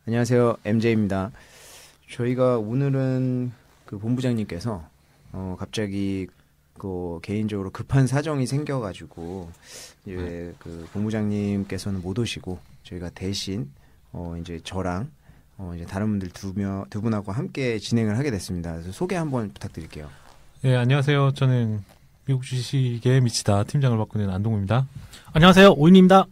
안녕하세요. MJ입니다. 저희가 오늘은 그 본부장님께서 갑자기 그 개인적으로 급한 사정이 생겨가지고 이제 그 본부장님께서는 못 오시고 저희가 대신 이제 저랑 이제 다른 분들 두 분하고 함께 진행을 하게 됐습니다. 그래서 소개 한번 부탁드릴게요. 네, 안녕하세요. 저는 미국 주식에 미치다 팀장을 맡고 있는 안동우입니다. 안녕하세요. 오인입니다.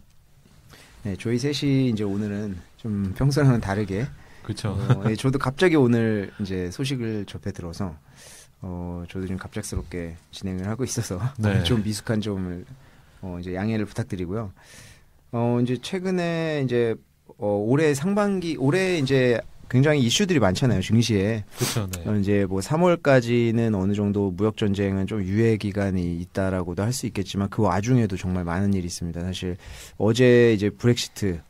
네, 저희 셋이 이제 오늘은 좀 평소랑은 다르게 그렇죠. 예, 저도 갑자기 오늘 이제 소식을 접해 들어서 저도 좀 갑작스럽게 진행을 하고 있어서 네. 좀 미숙한 점을 이제 양해를 부탁드리고요. 이제 최근에 이제 올해 상반기 올해 이제 굉장히 이슈들이 많잖아요, 증시에. 그렇죠. 네. 이제 뭐 3월까지는 어느 정도 무역 전쟁은 좀 유예 기간이 있다라고도 할 수 있겠지만 그 와중에도 정말 많은 일이 있습니다. 사실 어제 이제 브렉시트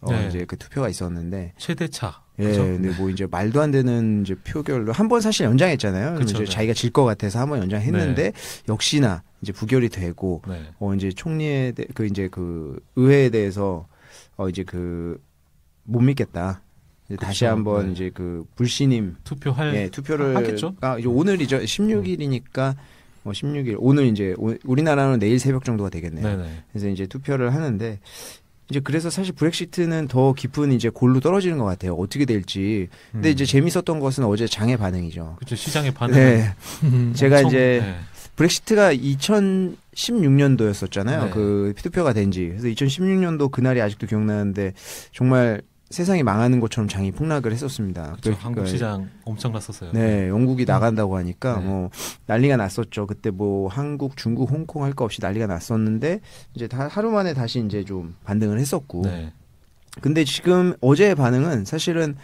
네. 이제 그 투표가 있었는데 최대차. 예, 그죠? 근데 뭐 이제 말도 안 되는 이제 표결로 한 번 사실 연장했잖아요. 그쵸, 이제 네. 자기가 질 것 같아서 한 번 연장했는데 역시나 이제 부결이 되고 네. 이제 총리에 그 이제 그 의회에 대해서 이제 그 못 믿겠다. 이제 그쵸, 다시 한번 네. 이제 그 불신임 투표할 투표를 하겠죠? 이제 오늘이죠. 16일이니까 16일 오늘 이제 우리나라는 내일 새벽 정도가 되겠네요. 네네. 그래서 이제 투표를 하는데 이제 그래서 사실 브렉시트는 더 깊은 이제 골로 떨어지는 것 같아요. 어떻게 될지. 근데 이제 재밌었던 것은 어제 장의 반응이죠. 그렇죠. 시장의 반응. 네. 제가 엄청, 이제 네. 브렉시트가 2016년도였었잖아요. 네. 그 투표가 된 지. 그래서 2016년도 그날이 아직도 기억나는데 정말 세상이 망하는 것처럼 장이 폭락을 했었습니다. 그렇죠. 한국 시장 엄청 났었어요. 네, 영국이 나간다고 하니까 네. 뭐 난리가 났었죠. 그때 뭐 한국, 중국, 홍콩 할 거 없이 난리가 났었는데 이제 다 하루 만에 다시 이제 좀 반등을 했었고. 네. 근데 지금 어제의 반응은 사실은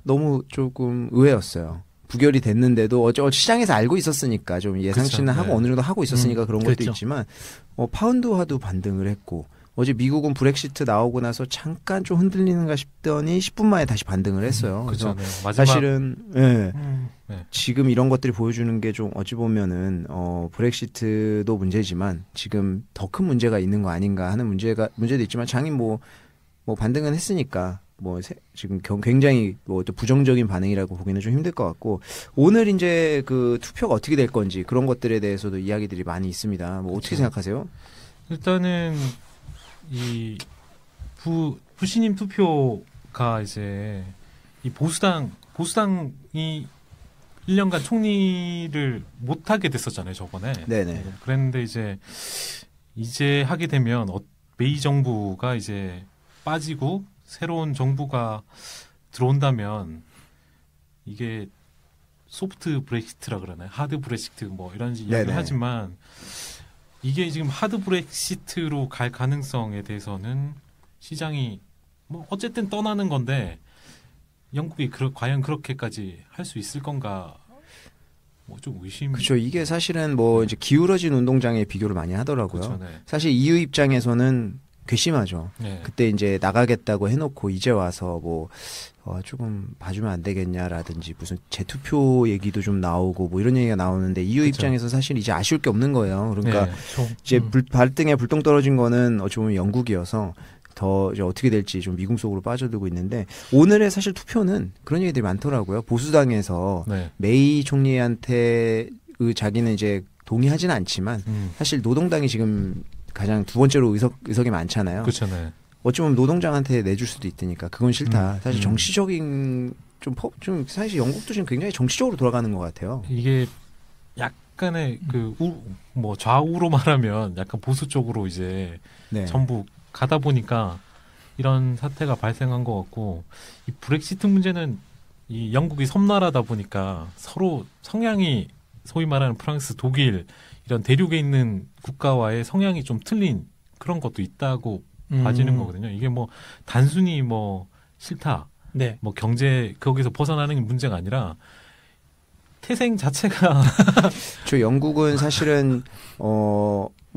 너무 조금 의외였어요. 부결이 됐는데도 어제 시장에서 알고 있었으니까 좀 예상치는 그쵸, 하고 네. 어느 정도 하고 있었으니까 그런 것도 그렇죠. 있지만 파운드화도 반등을 했고 어제 미국은 브렉시트 나오고 나서 잠깐 좀 흔들리는가 싶더니 10분 만에 다시 반등을 했어요. 그래서 그렇죠. 네. 마지막 사실은 예. 네. 지금 이런 것들이 보여주는 게 좀 어찌 보면은 브렉시트도 문제지만 지금 더 큰 문제가 있는 거 아닌가 하는 문제도 있지만 장이 뭐 반등은 했으니까 지금 굉장히 또 부정적인 반응이라고 보기는 좀 힘들 것 같고 오늘 이제 그 투표가 어떻게 될 건지 그런 것들에 대해서도 이야기들이 많이 있습니다. 뭐 어떻게 그렇죠. 생각하세요? 일단은 이 부신임 투표가 이제 이 보수당이 1년간 총리를 못 하게 됐었잖아요, 저번에. 네네. 그랬는데 이제 하게 되면 메이 정부가 이제 빠지고 새로운 정부가 들어온다면 이게 소프트 브렉시트라 그러나요? 하드 브렉시트 뭐 이런 이야기를 하지만 이게 지금 하드 브렉시트로 갈 가능성에 대해서는 시장이 뭐 어쨌든 떠나는 건데 영국이 과연 그렇게까지 할 수 있을 건가? 뭐 좀 의심. 그렇죠. 이게 사실은 뭐 이제 기울어진 운동장에 비교를 많이 하더라고요. 그렇죠, 네. 사실 EU 입장에서는 괘씸하죠. 네. 그때 이제 나가겠다고 해놓고 이제 와서 조금 봐주면 안 되겠냐라든지 무슨 재투표 얘기도 좀 나오고 뭐 이런 얘기가 나오는데 EU 그쵸. 입장에서 사실 이제 아쉬울 게 없는 거예요. 그러니까 네. 이제 발등에 불똥 떨어진 거는 어찌 보면 영국이어서 더 이제 어떻게 될지 좀 미궁 속으로 빠져들고 있는데 오늘의 사실 투표는 그런 얘기들이 많더라고요. 보수당에서 네. 메이 총리한테 자기는 이제 동의하지는 않지만 사실 노동당이 지금 가장 두 번째로 의석이 많잖아요. 그렇죠, 네. 어찌 보면 노동장한테 내줄 수도 있으니까 그건 싫다. 사실 정치적인 좀 사실 영국도 지금 굉장히 정치적으로 돌아가는 것 같아요. 이게 약간의 뭐 좌우로 말하면 약간 보수 쪽으로 이제 네. 전부 가다 보니까 이런 사태가 발생한 것 같고 이 브렉시트 문제는 이 영국이 섬나라다 보니까 서로 성향이 소위 말하는 프랑스, 독일 이런 대륙에 있는 국가와의 성향이 좀 틀린 그런 것도 있다고 봐지는 거거든요. 이게 뭐 단순히 뭐 싫다, 네. 뭐 경제 거기서 벗어나는 문제가 아니라 태생 자체가 저 영국은 사실은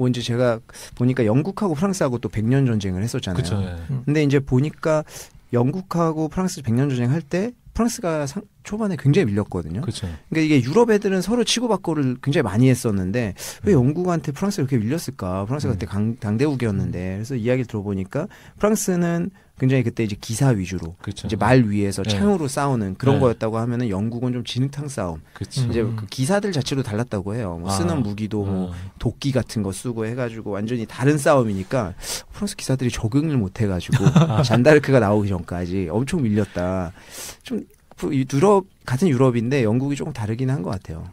이제 제가 보니까 영국하고 프랑스하고 또 100년 전쟁을 했었잖아요. 그쵸, 네. 근데 이제 보니까 영국하고 프랑스 100년 전쟁 할 때 프랑스가 초반에 굉장히 밀렸거든요. 그렇죠. 그러니까 이게 유럽 애들은 서로 치고받고를 굉장히 많이 했었는데 왜 영국한테 프랑스가 그렇게 밀렸을까? 프랑스가 그때 당대국이었는데 그래서 이야기를 들어보니까 프랑스는 굉장히 그때 이제 기사 위주로 그렇죠. 이제 말 위에서 네. 창으로 싸우는 그런 네. 거였다고 하면은 영국은 좀 진흙탕 싸움. 그렇죠. 이제 그 기사들 자체도 달랐다고 해요. 뭐 쓰는 무기도 뭐 도끼 같은 거 쓰고 해가지고 완전히 다른 싸움이니까 프랑스 기사들이 적응을 못 해가지고 잔다르크가 나오기 전까지 엄청 밀렸다. 좀 유럽 같은 유럽인데 영국이 조금 다르긴 한 것 같아요.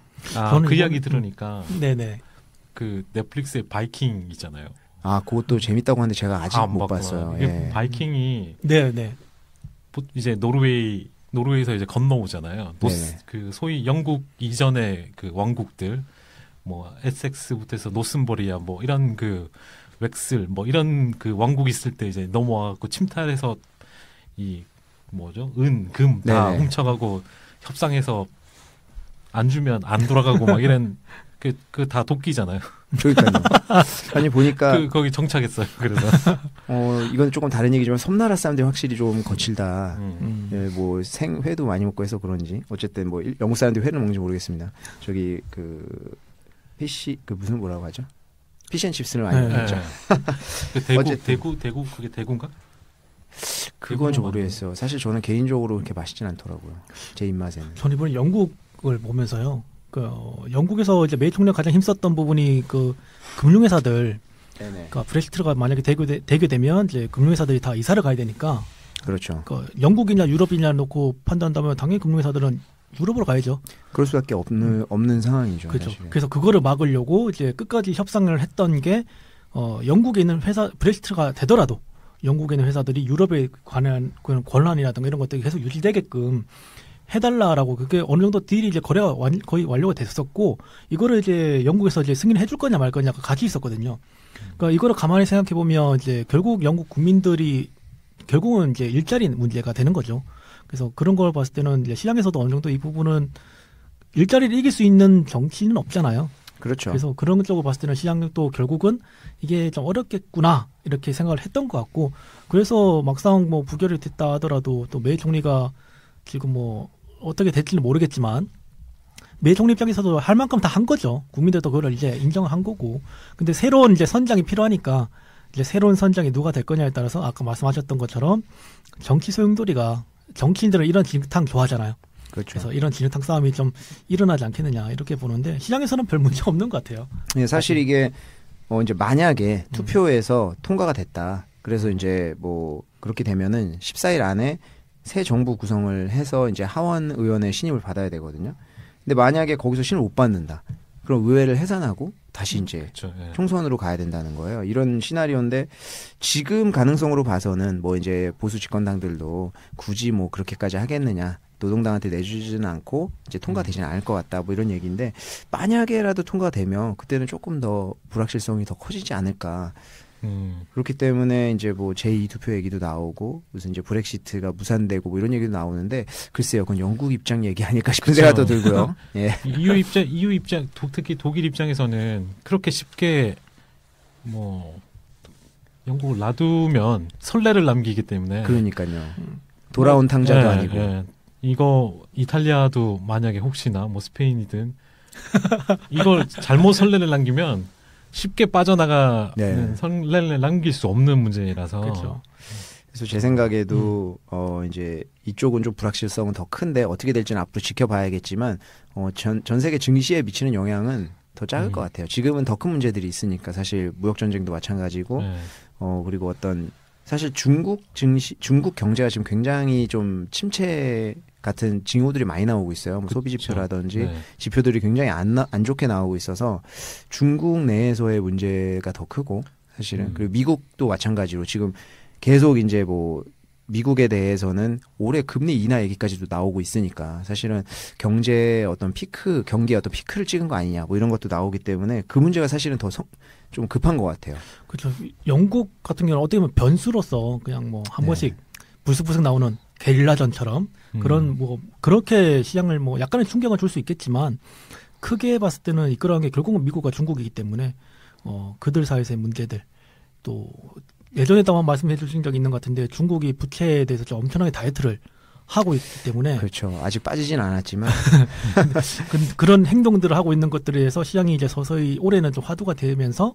그 이야기 들으니까 네네. 그 넷플릭스의 바이킹 있잖아요. 아, 그것도 재밌다고 하는데 제가 아직 못 봤어요. 이게 바이킹이 네네. 이제 노르웨이에서 이제 건너오잖아요. 그 소위 영국 이전의 그 왕국들, 뭐 에섹스부터 해서 노슨버리아 뭐 이런 그 웩슬 뭐 이런 그 왕국 있을 때 이제 넘어와갖고 침탈해서 이 뭐죠 금 다 훔쳐가고 협상해서 안 주면 안 돌아가고 막 이런 그 다 도끼잖아요. 그러니까요. 아니 보니까 거기 정착했어요. 그래서 이건 조금 다른 얘기지만 섬나라 사람들이 확실히 좀 거칠다. 예, 뭐 생회도 많이 먹고 해서 그런지 어쨌든 뭐 영국 사람들이 회를 먹는지 모르겠습니다. 저기 그 피시 그 무슨 뭐라고 하죠? 피시앤칩스를 많이 먹죠. 대구 그게 대구인가? 그건 좀 모르겠어요. 사실 저는 개인적으로 그렇게 맛있진 않더라고요. 제 입맛에는. 전 이번에 영국을 보면서요. 영국에서 이제 메이 총리가 가장 힘썼던 부분이 그 금융회사들, 그러니까 브렉시트가 만약에 대교되면 이제 금융회사들이 다 이사를 가야 되니까. 그렇죠. 영국이냐 유럽이냐 놓고 판단한다면 당연히 금융회사들은 유럽으로 가야죠. 그럴 수밖에 없는 상황이죠. 그렇죠. 사실은. 그래서 그거를 막으려고 이제 끝까지 협상을 했던 게 영국에 있는 회사 브렉시트가 되더라도 영국에 있는 회사들이 유럽에 관한 그런 권한이라든가 이런 것들이 계속 유지되게끔 해달라라고 그게 어느 정도 딜이 이제 거래가 거의 완료가 됐었고 이거를 이제 영국에서 이제 승인을 해줄 거냐 말 거냐가 같이 있었거든요. 그러니까 이거를 가만히 생각해 보면 이제 결국 영국 국민들이 결국은 이제 일자리 문제가 되는 거죠. 그래서 그런 걸 봤을 때는 이제 시장에서도 어느 정도 이 부분은 일자리를 이길 수 있는 정치는 없잖아요. 그렇죠. 그래서 그런 쪽으로 봤을 때는 시장도 결국은 이게 좀 어렵겠구나 이렇게 생각을 했던 것 같고 그래서 막상 뭐 부결이 됐다 하더라도 또 메이 총리가 지금 뭐 어떻게 될지는 모르겠지만 메이 총리 입장에서도 할 만큼 다 한 거죠. 국민들도 그걸 이제 인정을 한 거고. 근데 새로운 이제 선장이 필요하니까 이제 새로운 선장이 누가 될 거냐에 따라서 아까 말씀하셨던 것처럼 정치 소용돌이가 정치인들은 이런 진흙탕 좋아하잖아요. 그렇죠. 그래서 이런 진흙탕 싸움이 좀 일어나지 않겠느냐 이렇게 보는데 시장에서는 별 문제 없는 것 같아요. 네, 사실 이게 이제 만약에 투표에서 통과가 됐다. 그래서 이제 뭐 그렇게 되면은 14일 안에 새 정부 구성을 해서 이제 하원 의원의 신임을 받아야 되거든요. 근데 만약에 거기서 신임을 못 받는다. 그럼 의회를 해산하고 다시 이제 그렇죠. 예. 총선으로 가야 된다는 거예요. 이런 시나리오인데 지금 가능성으로 봐서는 뭐 이제 보수 집권당들도 굳이 뭐 그렇게까지 하겠느냐. 노동당한테 내주지는 않고 이제 통과되지는 않을 것 같다. 뭐 이런 얘기인데 만약에라도 통과되면 그때는 조금 더 불확실성이 더 커지지 않을까. 그렇기 때문에 이제 뭐 제2 투표 얘기도 나오고 무슨 이제 브렉시트가 무산되고 뭐 이런 얘기도 나오는데 글쎄요, 그건 영국 입장 얘기 아닐까 싶은 생각도 들고요. 예. EU 입장 특히 독일 입장에서는 그렇게 쉽게 뭐 영국을 놔두면 선례를 남기기 때문에 그러니까요. 돌아온 탕자도 아니고. 예. 이거 이탈리아도 만약에 혹시나 뭐 스페인이든 이걸 잘못 선례를 남기면 쉽게 빠져나가는 선례를 남길 수 없는 문제라서. 그렇죠. 그래서 제 생각에도 이제 이쪽은 좀 불확실성은 더 큰데 어떻게 될지는 앞으로 지켜봐야겠지만 전 세계 증시에 미치는 영향은 더 작을 것 같아요. 지금은 더 큰 문제들이 있으니까 사실 무역 전쟁도 마찬가지고 그리고 어떤 사실 중국 경제가 지금 굉장히 좀 침체 같은 징후들이 많이 나오고 있어요. 뭐 소비 지표라든지 지표들이 굉장히 안 좋게 나오고 있어서 중국 내에서의 문제가 더 크고 사실은 그리고 미국도 마찬가지로 지금 계속 이제 뭐 미국에 대해서는 올해 금리 인하 얘기까지도 나오고 있으니까 사실은 경기의 어떤 피크를 찍은 거 아니냐 뭐 이런 것도 나오기 때문에 그 문제가 사실은 더 좀 급한 것 같아요. 그렇죠. 영국 같은 경우는 어떻게 보면 변수로서 그냥 뭐 한 번씩 불쑥불쑥 나오는 게릴라전처럼 그런 뭐 그렇게 시장을 뭐 약간의 충격을 줄 수 있겠지만 크게 봤을 때는 이끌어간 게 결국은 미국과 중국이기 때문에 그들 사이에서의 문제들 또 예전에도 한번 말씀해 주신 적이 있는 것 같은데 중국이 부채에 대해서 좀 엄청나게 다이어트를 하고 있기 때문에 그렇죠. 아직 빠지진 않았지만 그런 행동들을 하고 있는 것들에 대해서 시장이 이제 서서히 올해는 좀 화두가 되면서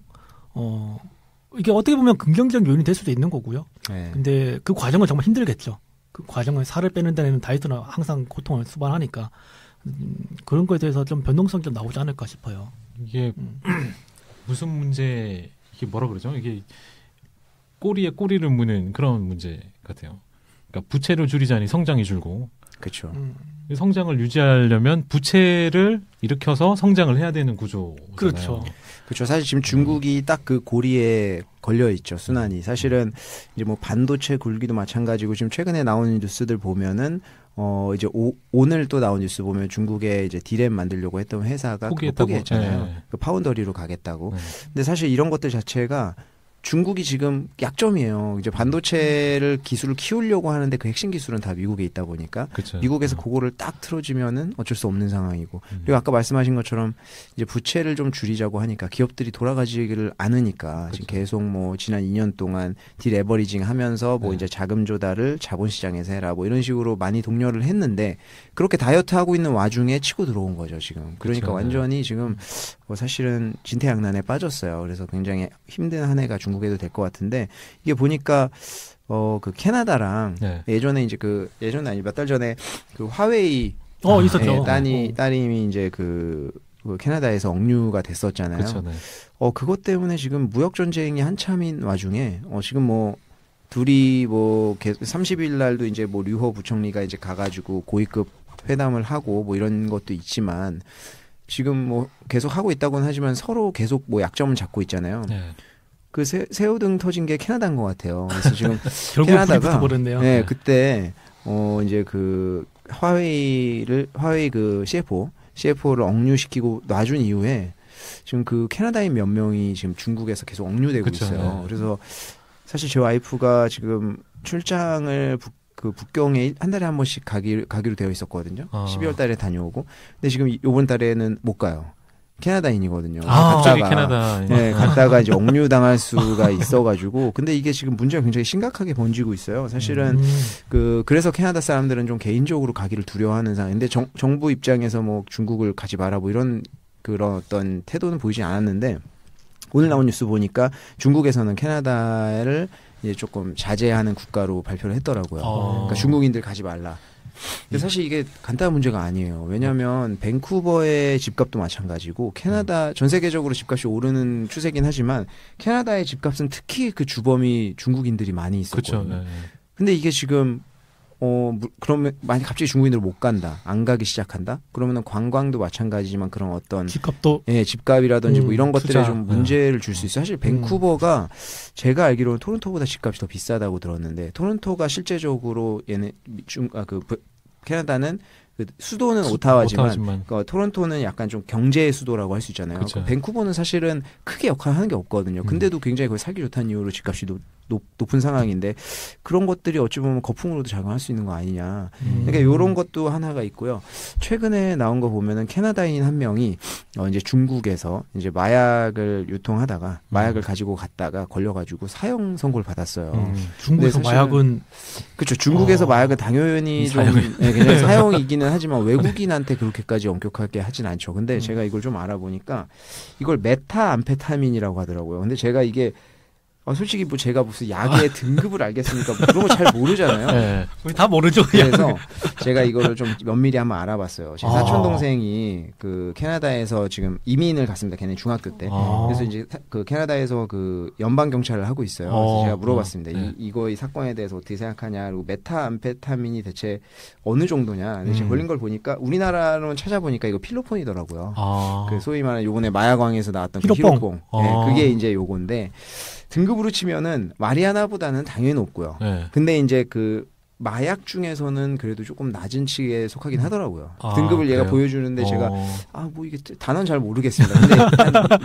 이게 어떻게 보면 긍정적 요인이 될 수도 있는 거고요. 네. 근데 그 과정은 정말 힘들겠죠. 그 과정을 살을 빼는 데는 다이어트는 항상 고통을 수반하니까 그런 거에 대해서 좀 변동성이 좀 나오지 않을까 싶어요. 이게 무슨 문제 이게 뭐라 그러죠? 이게 꼬리에 꼬리를 무는 그런 문제 같아요. 그러니까 부채를 줄이자니 성장이 줄고 그렇죠. 성장을 유지하려면 부채를 일으켜서 성장을 해야 되는 구조잖아요. 그렇죠. 그렇죠. 사실 지금 중국이 딱 그 고리에 걸려 있죠. 순환이. 사실은 이제 뭐 반도체 굴기도 마찬가지고 지금 최근에 나오는 뉴스들 보면은 이제 오늘 또 나온 뉴스 보면 중국에 이제 디램 만들려고 했던 회사가 포기했잖아요. 네. 그 파운더리로 가겠다고. 네. 근데 사실 이런 것들 자체가 중국이 지금 약점이에요. 이제 반도체를 기술을 키우려고 하는데 그 핵심 기술은 다 미국에 있다 보니까 그쵸. 미국에서 그거를 딱 틀어지면은 어쩔 수 없는 상황이고 그리고 아까 말씀하신 것처럼 이제 부채를 좀 줄이자고 하니까 기업들이 돌아가지기를 않으니까 그쵸. 지금 계속 뭐 지난 2년 동안 디레버리징 하면서 뭐 네. 이제 자금 조달을 자본시장에서 해라 뭐 이런 식으로 많이 독려를 했는데 그렇게 다이어트 하고 있는 와중에 치고 들어온 거죠 지금. 그러니까 그쵸. 완전히 지금 사실은 진퇴양난에 빠졌어요. 그래서 굉장히 힘든 한 해가 중국에도 될 것 같은데 이게 보니까 그 캐나다랑 네. 예전에 이제 예전에 아니 몇 달 전에 그 화웨이 있었죠. 따님이 이제 그 캐나다에서 억류가 됐었잖아요. 그쵸, 네. 그것 때문에 지금 무역 전쟁이 한참인 와중에 지금 뭐 둘이 뭐 30일 날도 이제 뭐 류호 부총리가 이제 가가지고 고위급 회담을 하고 뭐 이런 것도 있지만 지금 뭐 계속 하고 있다고는 하지만 서로 계속 뭐 약점을 잡고 있잖아요. 네. 그 새우등 터진 게 캐나다인 것 같아요. 그래서 지금 결국 캐나다가 버렸네요. 네, 그때 이제 그 화웨이 그 CFO를 억류시키고 놔준 이후에 지금 그 캐나다인 몇 명이 지금 중국에서 계속 억류되고 그쵸, 있어요. 네. 그래서 사실 제 와이프가 지금 출장을 그 북경에 한 달에 한 번씩 가기로 되어 있었거든요. 12월 달에 다녀오고. 근데 지금 이번 달에는 못 가요. 캐나다인이거든요. 갑자기 캐나다. 네, 갔다가 이제 억류 당할 수가 있어가지고. 근데 이게 지금 문제가 굉장히 심각하게 번지고 있어요. 사실은 그래서 캐나다 사람들은 좀 개인적으로 가기를 두려워하는 상황인데 정부 입장에서 뭐 중국을 가지 마라 뭐 이런 그런 어떤 태도는 보이지 않았는데 오늘 나온 뉴스 보니까 중국에서는 캐나다를 이제 조금 자제하는 국가로 발표를 했더라고요. 그러니까 중국인들 가지 말라. 근데 사실 이게 간단한 문제가 아니에요. 왜냐하면 밴쿠버의 집값도 마찬가지고 캐나다 전 세계적으로 집값이 오르는 추세긴 하지만 캐나다의 집값은 특히 그 주범이 중국인들이 많이 있었거든요. 그렇죠. 네. 근데 이게 지금 그러면 만약 갑자기 중국인들 못 간다, 안 가기 시작한다. 그러면은 관광도 마찬가지지만 그런 어떤 집값도 집값이라든지 뭐 이런 것들에 투자. 좀 문제를 줄 수 있어요. 사실 밴쿠버가 제가 알기로는 토론토보다 집값이 더 비싸다고 들었는데 토론토가 실제적으로 캐나다는 그 수도는 오타와지만 토론토는 약간 좀 경제의 수도라고 할 수 있잖아요. 그쵸. 밴쿠버는 사실은 크게 역할을 하는 게 없거든요. 근데도 굉장히 거기 살기 좋다는 이유로 집값이 높은 상황인데 그런 것들이 어찌 보면 거품으로도 작용할 수 있는 거 아니냐. 그러니까 이런 것도 하나가 있고요. 최근에 나온 거 보면은 캐나다인 한 명이 이제 중국에서 이제 마약을 유통하다가 마약을 가지고 갔다가 걸려가지고 사형 선고를 받았어요. 중국에서 사실은- 마약은 그렇죠. 중국에서 마약은 당연히 좀 굉장히 사형이기는 하지만 외국인한테 그렇게까지 엄격하게 하진 않죠. 근데 제가 이걸 좀 알아보니까 이걸 메타암페타민이라고 하더라고요. 근데 제가 이게 솔직히 뭐 제가 무슨 약의 등급을 알겠습니까? 뭐 그런 거 잘 모르잖아요. 네. 우리 다 모르죠. 그래서 제가 이거를 좀 면밀히 한번 알아봤어요. 제 사촌 동생이 그 캐나다에서 지금 이민을 갔습니다. 걔네 중학교 때. 그래서 이제 그 캐나다에서 그 연방 경찰을 하고 있어요. 그래서 제가 물어봤습니다. 이 사건에 대해서 어떻게 생각하냐. 그리고 메타암페타민이 대체 어느 정도냐. 근데 제가 걸린 걸 보니까 우리나라로는 찾아보니까 이거 필로폰이더라고요. 그 소위 말하는 요번에 마약왕에서 나왔던 그 히로뽕. 네, 그게 이제 요건데 등급으로 치면은 마리아나보다는 당연히 높고요. 네. 근데 이제 그 마약 중에서는 그래도 조금 낮은 층에 속하긴 하더라고요. 등급을 얘가 그래요? 보여주는데 제가 뭐 이게 단어는 잘 모르겠습니다. 근데 한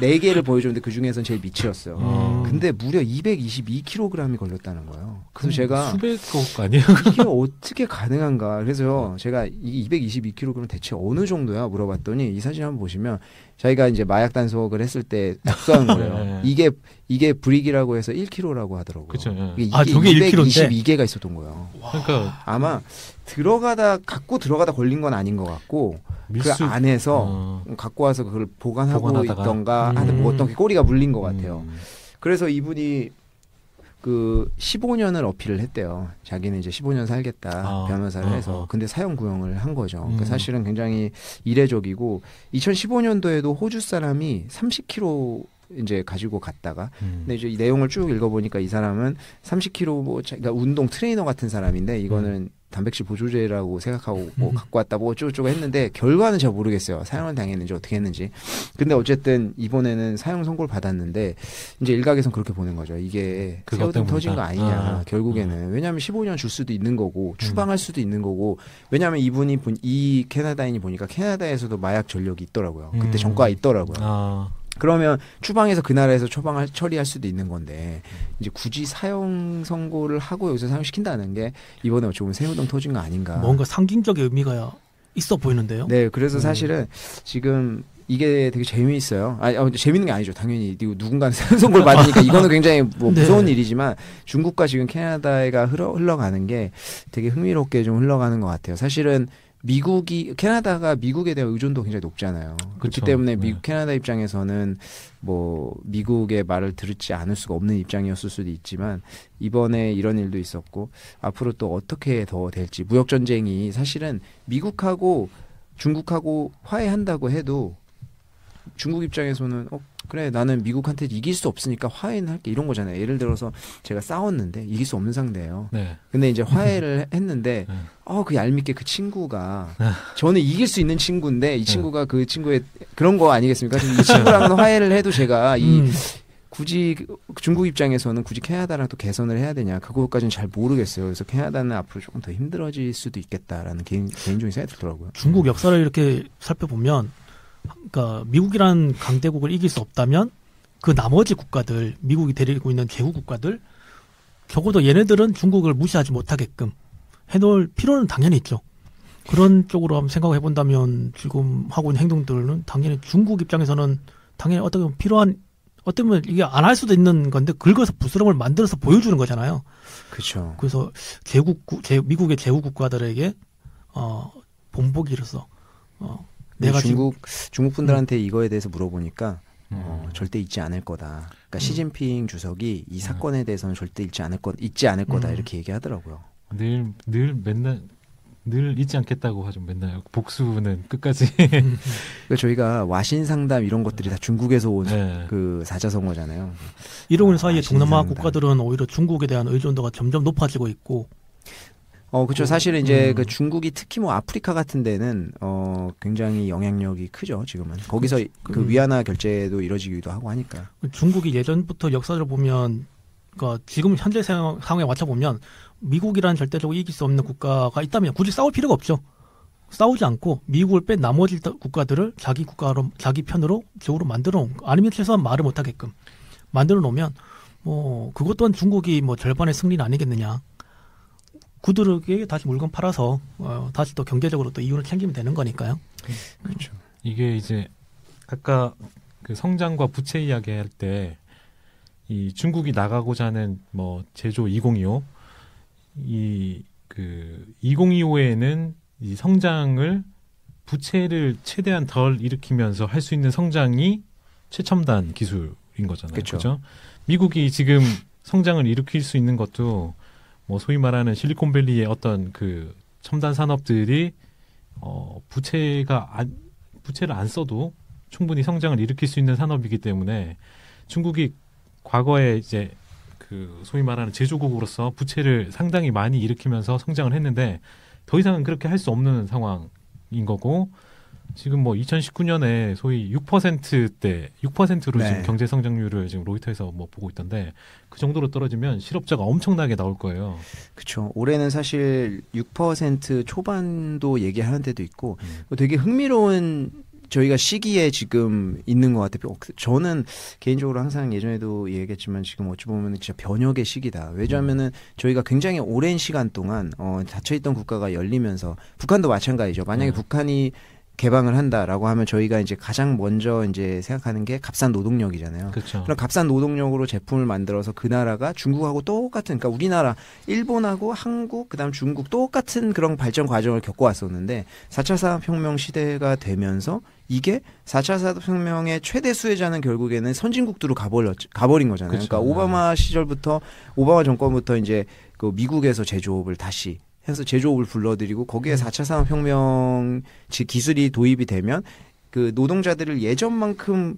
4개를 보여줬는데 그 중에서는 제일 밑이었어요. 근데 무려 222kg이 걸렸다는 거예요. 그래서 제가 수백억 아니에요? 이게 어떻게 가능한가. 그래서 제가 이 222kg 대체 어느 정도야 물어봤더니 이 사진 한번 보시면 자기가 이제 마약 단속을 했을 때 압수한 거예요. 네. 이게 이게 브릭이라고 해서 1kg라고 하더라고요. 그쵸, 예. 이게 저게 1kg인데? 222개가 있었던 거예요. 그러니까 아마 갖고 들어가다 걸린 건 아닌 것 같고 밀수 그 안에서 갖고 와서 그걸 보관하고 보관하다가. 있던가 하여튼 뭐 어떤 꼬리가 물린 것 같아요. 음. 그래서 이분이 그 15년을 어필을 했대요. 자기는 이제 15년 살겠다 변호사를 해서. 근데 사형 구형을 한 거죠. 그러니까 사실은 굉장히 이례적이고 2015년도에도 호주 사람이 30kg 이제 가지고 갔다가 근데 이제 이 내용을 쭉 읽어보니까 이 사람은 30kg 뭐 그러니까 운동 트레이너 같은 사람인데 이거는 단백질 보조제라고 생각하고 뭐 갖고 왔다 뭐 어쩌고저쩌고 했는데 결과는 잘 모르겠어요. 사형을 당했는지 어떻게 했는지. 근데 어쨌든 이번에는 사형 선고를 받았는데 이제 일각에선 그렇게 보는 거죠. 이게 새우등 터진 거 아니냐 결국에는. 왜냐하면 15년 줄 수도 있는 거고 추방할 수도 있는 거고 왜냐하면 이 캐나다인이 보니까 캐나다에서도 마약 전력이 있더라고요. 그때 전과가 있더라고요. 그러면 추방해서 그 나라에서 처리할 수도 있는 건데 이제 굳이 사형 선고를 하고 여기서 사형시킨다는 게 이번에 어찌 보면 새우등 터진 거 아닌가. 뭔가 상징적인 의미가 있어 보이는데요. 네, 그래서 사실은 지금 이게 되게 재미있어요. 재밌는 게 아니죠. 당연히 누군가는 사형 선고를 받으니까 이거는 굉장히 뭐 무서운 일이지만 중국과 지금 캐나다가 흘러가는 게 되게 흥미롭게 좀 흘러가는 것 같아요. 사실은 캐나다가 미국에 대한 의존도 굉장히 높잖아요. 그렇기 때문에 캐나다 입장에서는 뭐 미국의 말을 듣지 않을 수가 없는 입장이었을 수도 있지만 이번에 이런 일도 있었고 앞으로 또 어떻게 더 될지 무역 전쟁이 사실은 미국하고 중국하고 화해한다고 해도 중국 입장에서는 그래 나는 미국한테 이길 수 없으니까 화해는 할게 이런 거잖아요. 예를 들어서 제가 싸웠는데 이길 수 없는 상대예요. 네. 근데 이제 화해를 했는데 그 얄밉게 그 친구가 저는 이길 수 있는 친구인데 이 친구가 그 친구의 그런 거 아니겠습니까? 이 친구랑은 화해를 해도 제가 굳이 중국 입장에서는 굳이 캐나다랑 또 개선을 해야 되냐 그거까지는 잘 모르겠어요. 그래서 캐나다는 앞으로 조금 더 힘들어질 수도 있겠다라는 개인적인 생각이 들더라고요. 중국 역사를 이렇게 살펴보면 그러니까 미국이란 강대국을 이길 수 없다면 그 나머지 국가들 미국이 데리고 있는 제후 국가들 적어도 얘네들은 중국을 무시하지 못하게끔 해놓을 필요는 당연히 있죠. 그런 쪽으로 한번 생각해 본다면 지금 하고 있는 행동들은 당연히 중국 입장에서는 당연히 어떻게 보면 필요한 어떻게 보면 이게 안 할 수도 있는 건데 긁어서 부스럼을 만들어서 보여주는 거잖아요. 그렇죠. 그래서 미국의 제후 국가들에게 본보기로서 내가 중국 분들한테 이거에 대해서 물어보니까 절대 잊지 않을 거다. 그러니까 시진핑 주석이 이 사건에 대해서는 절대 잊지 않을 거다 이렇게 얘기하더라고요. 늘 잊지 않겠다고 하죠. 맨날 복수는 끝까지. 그러니까 저희가 와신 상담 이런 것들이 다 중국에서 온 그 사자성어잖아요. 이러는 사이에 동남아 국가들은 오히려 중국에 대한 의존도가 점점 높아지고 있고. 그렇죠. 사실은 이제 그 중국이 특히 뭐 아프리카 같은 데는 굉장히 영향력이 크죠. 지금은 거기서 그 위안화 결제도 이루어지기도 하고 하니까. 중국이 예전부터 역사를 보면, 그러니까 지금 현재 상황에 맞춰 보면 미국이라는 절대적으로 이길 수 없는 국가가 있다면 굳이 싸울 필요가 없죠. 싸우지 않고 미국을 뺀 나머지 국가들을 자기 편으로 적으로 만들어 놓은, 아니면 최소한 말을 못하게끔 만들어 놓으면 그것 또한 중국이 뭐 절반의 승리는 아니겠느냐. 그들에게 다시 물건 팔아서 다시 또 경제적으로 또 이윤을 챙기면 되는 거니까요. 그렇죠. 이게 이제 아까 그 성장과 부채 이야기할 때 이 중국이 나가고자 하는 뭐 제조 2025 그 2025에는 이 성장을 부채를 최대한 덜 일으키면서 할 수 있는 성장이 최첨단 기술인 거잖아요. 그렇죠. 미국이 지금 성장을 일으킬 수 있는 것도 뭐 소위 말하는 실리콘밸리의 어떤 그 첨단 산업들이 부채를 안 써도 충분히 성장을 일으킬 수 있는 산업이기 때문에 중국이 과거에 이제 그 소위 말하는 제조국으로서 부채를 상당히 많이 일으키면서 성장을 했는데 더 이상은 그렇게 할 수 없는 상황인 거고 지금 뭐 2019년에 소위 6%로 지금 경제 성장률을 지금 로이터에서 뭐 보고 있던데 그 정도로 떨어지면 실업자가 엄청나게 나올 거예요. 그렇죠. 올해는 사실 6% 초반도 얘기하는 데도 있고 되게 흥미로운 저희가 시기에 지금 있는 것 같아요. 저는 개인적으로 항상 예전에도 얘기했지만 지금 어찌 보면 진짜 변혁의 시기다. 왜냐하면은 저희가 굉장히 오랜 시간 동안 닫혀있던 국가가 열리면서 북한도 마찬가지죠. 만약에 북한이 개방을 한다라고 하면 저희가 이제 가장 먼저 이제 생각하는 게 값싼 노동력이잖아요. 그렇죠. 그럼 값싼 노동력으로 제품을 만들어서 그 나라가 중국하고 똑같은, 그러니까 우리나라, 일본하고 한국, 그다음 중국 똑같은 그런 발전 과정을 겪어왔었는데 4차 산업혁명 시대가 되면서 이게 4차 산업혁명의 최대 수혜자는 결국에는 선진국들로 가버린 거잖아요. 그렇죠. 그러니까 오바마 시절부터, 오바마 정권부터 이제 그 미국에서 제조업을 다시 해서 제조업을 불러들이고 거기에 4차 산업혁명 기술이 도입이 되면 그 노동자들을 예전만큼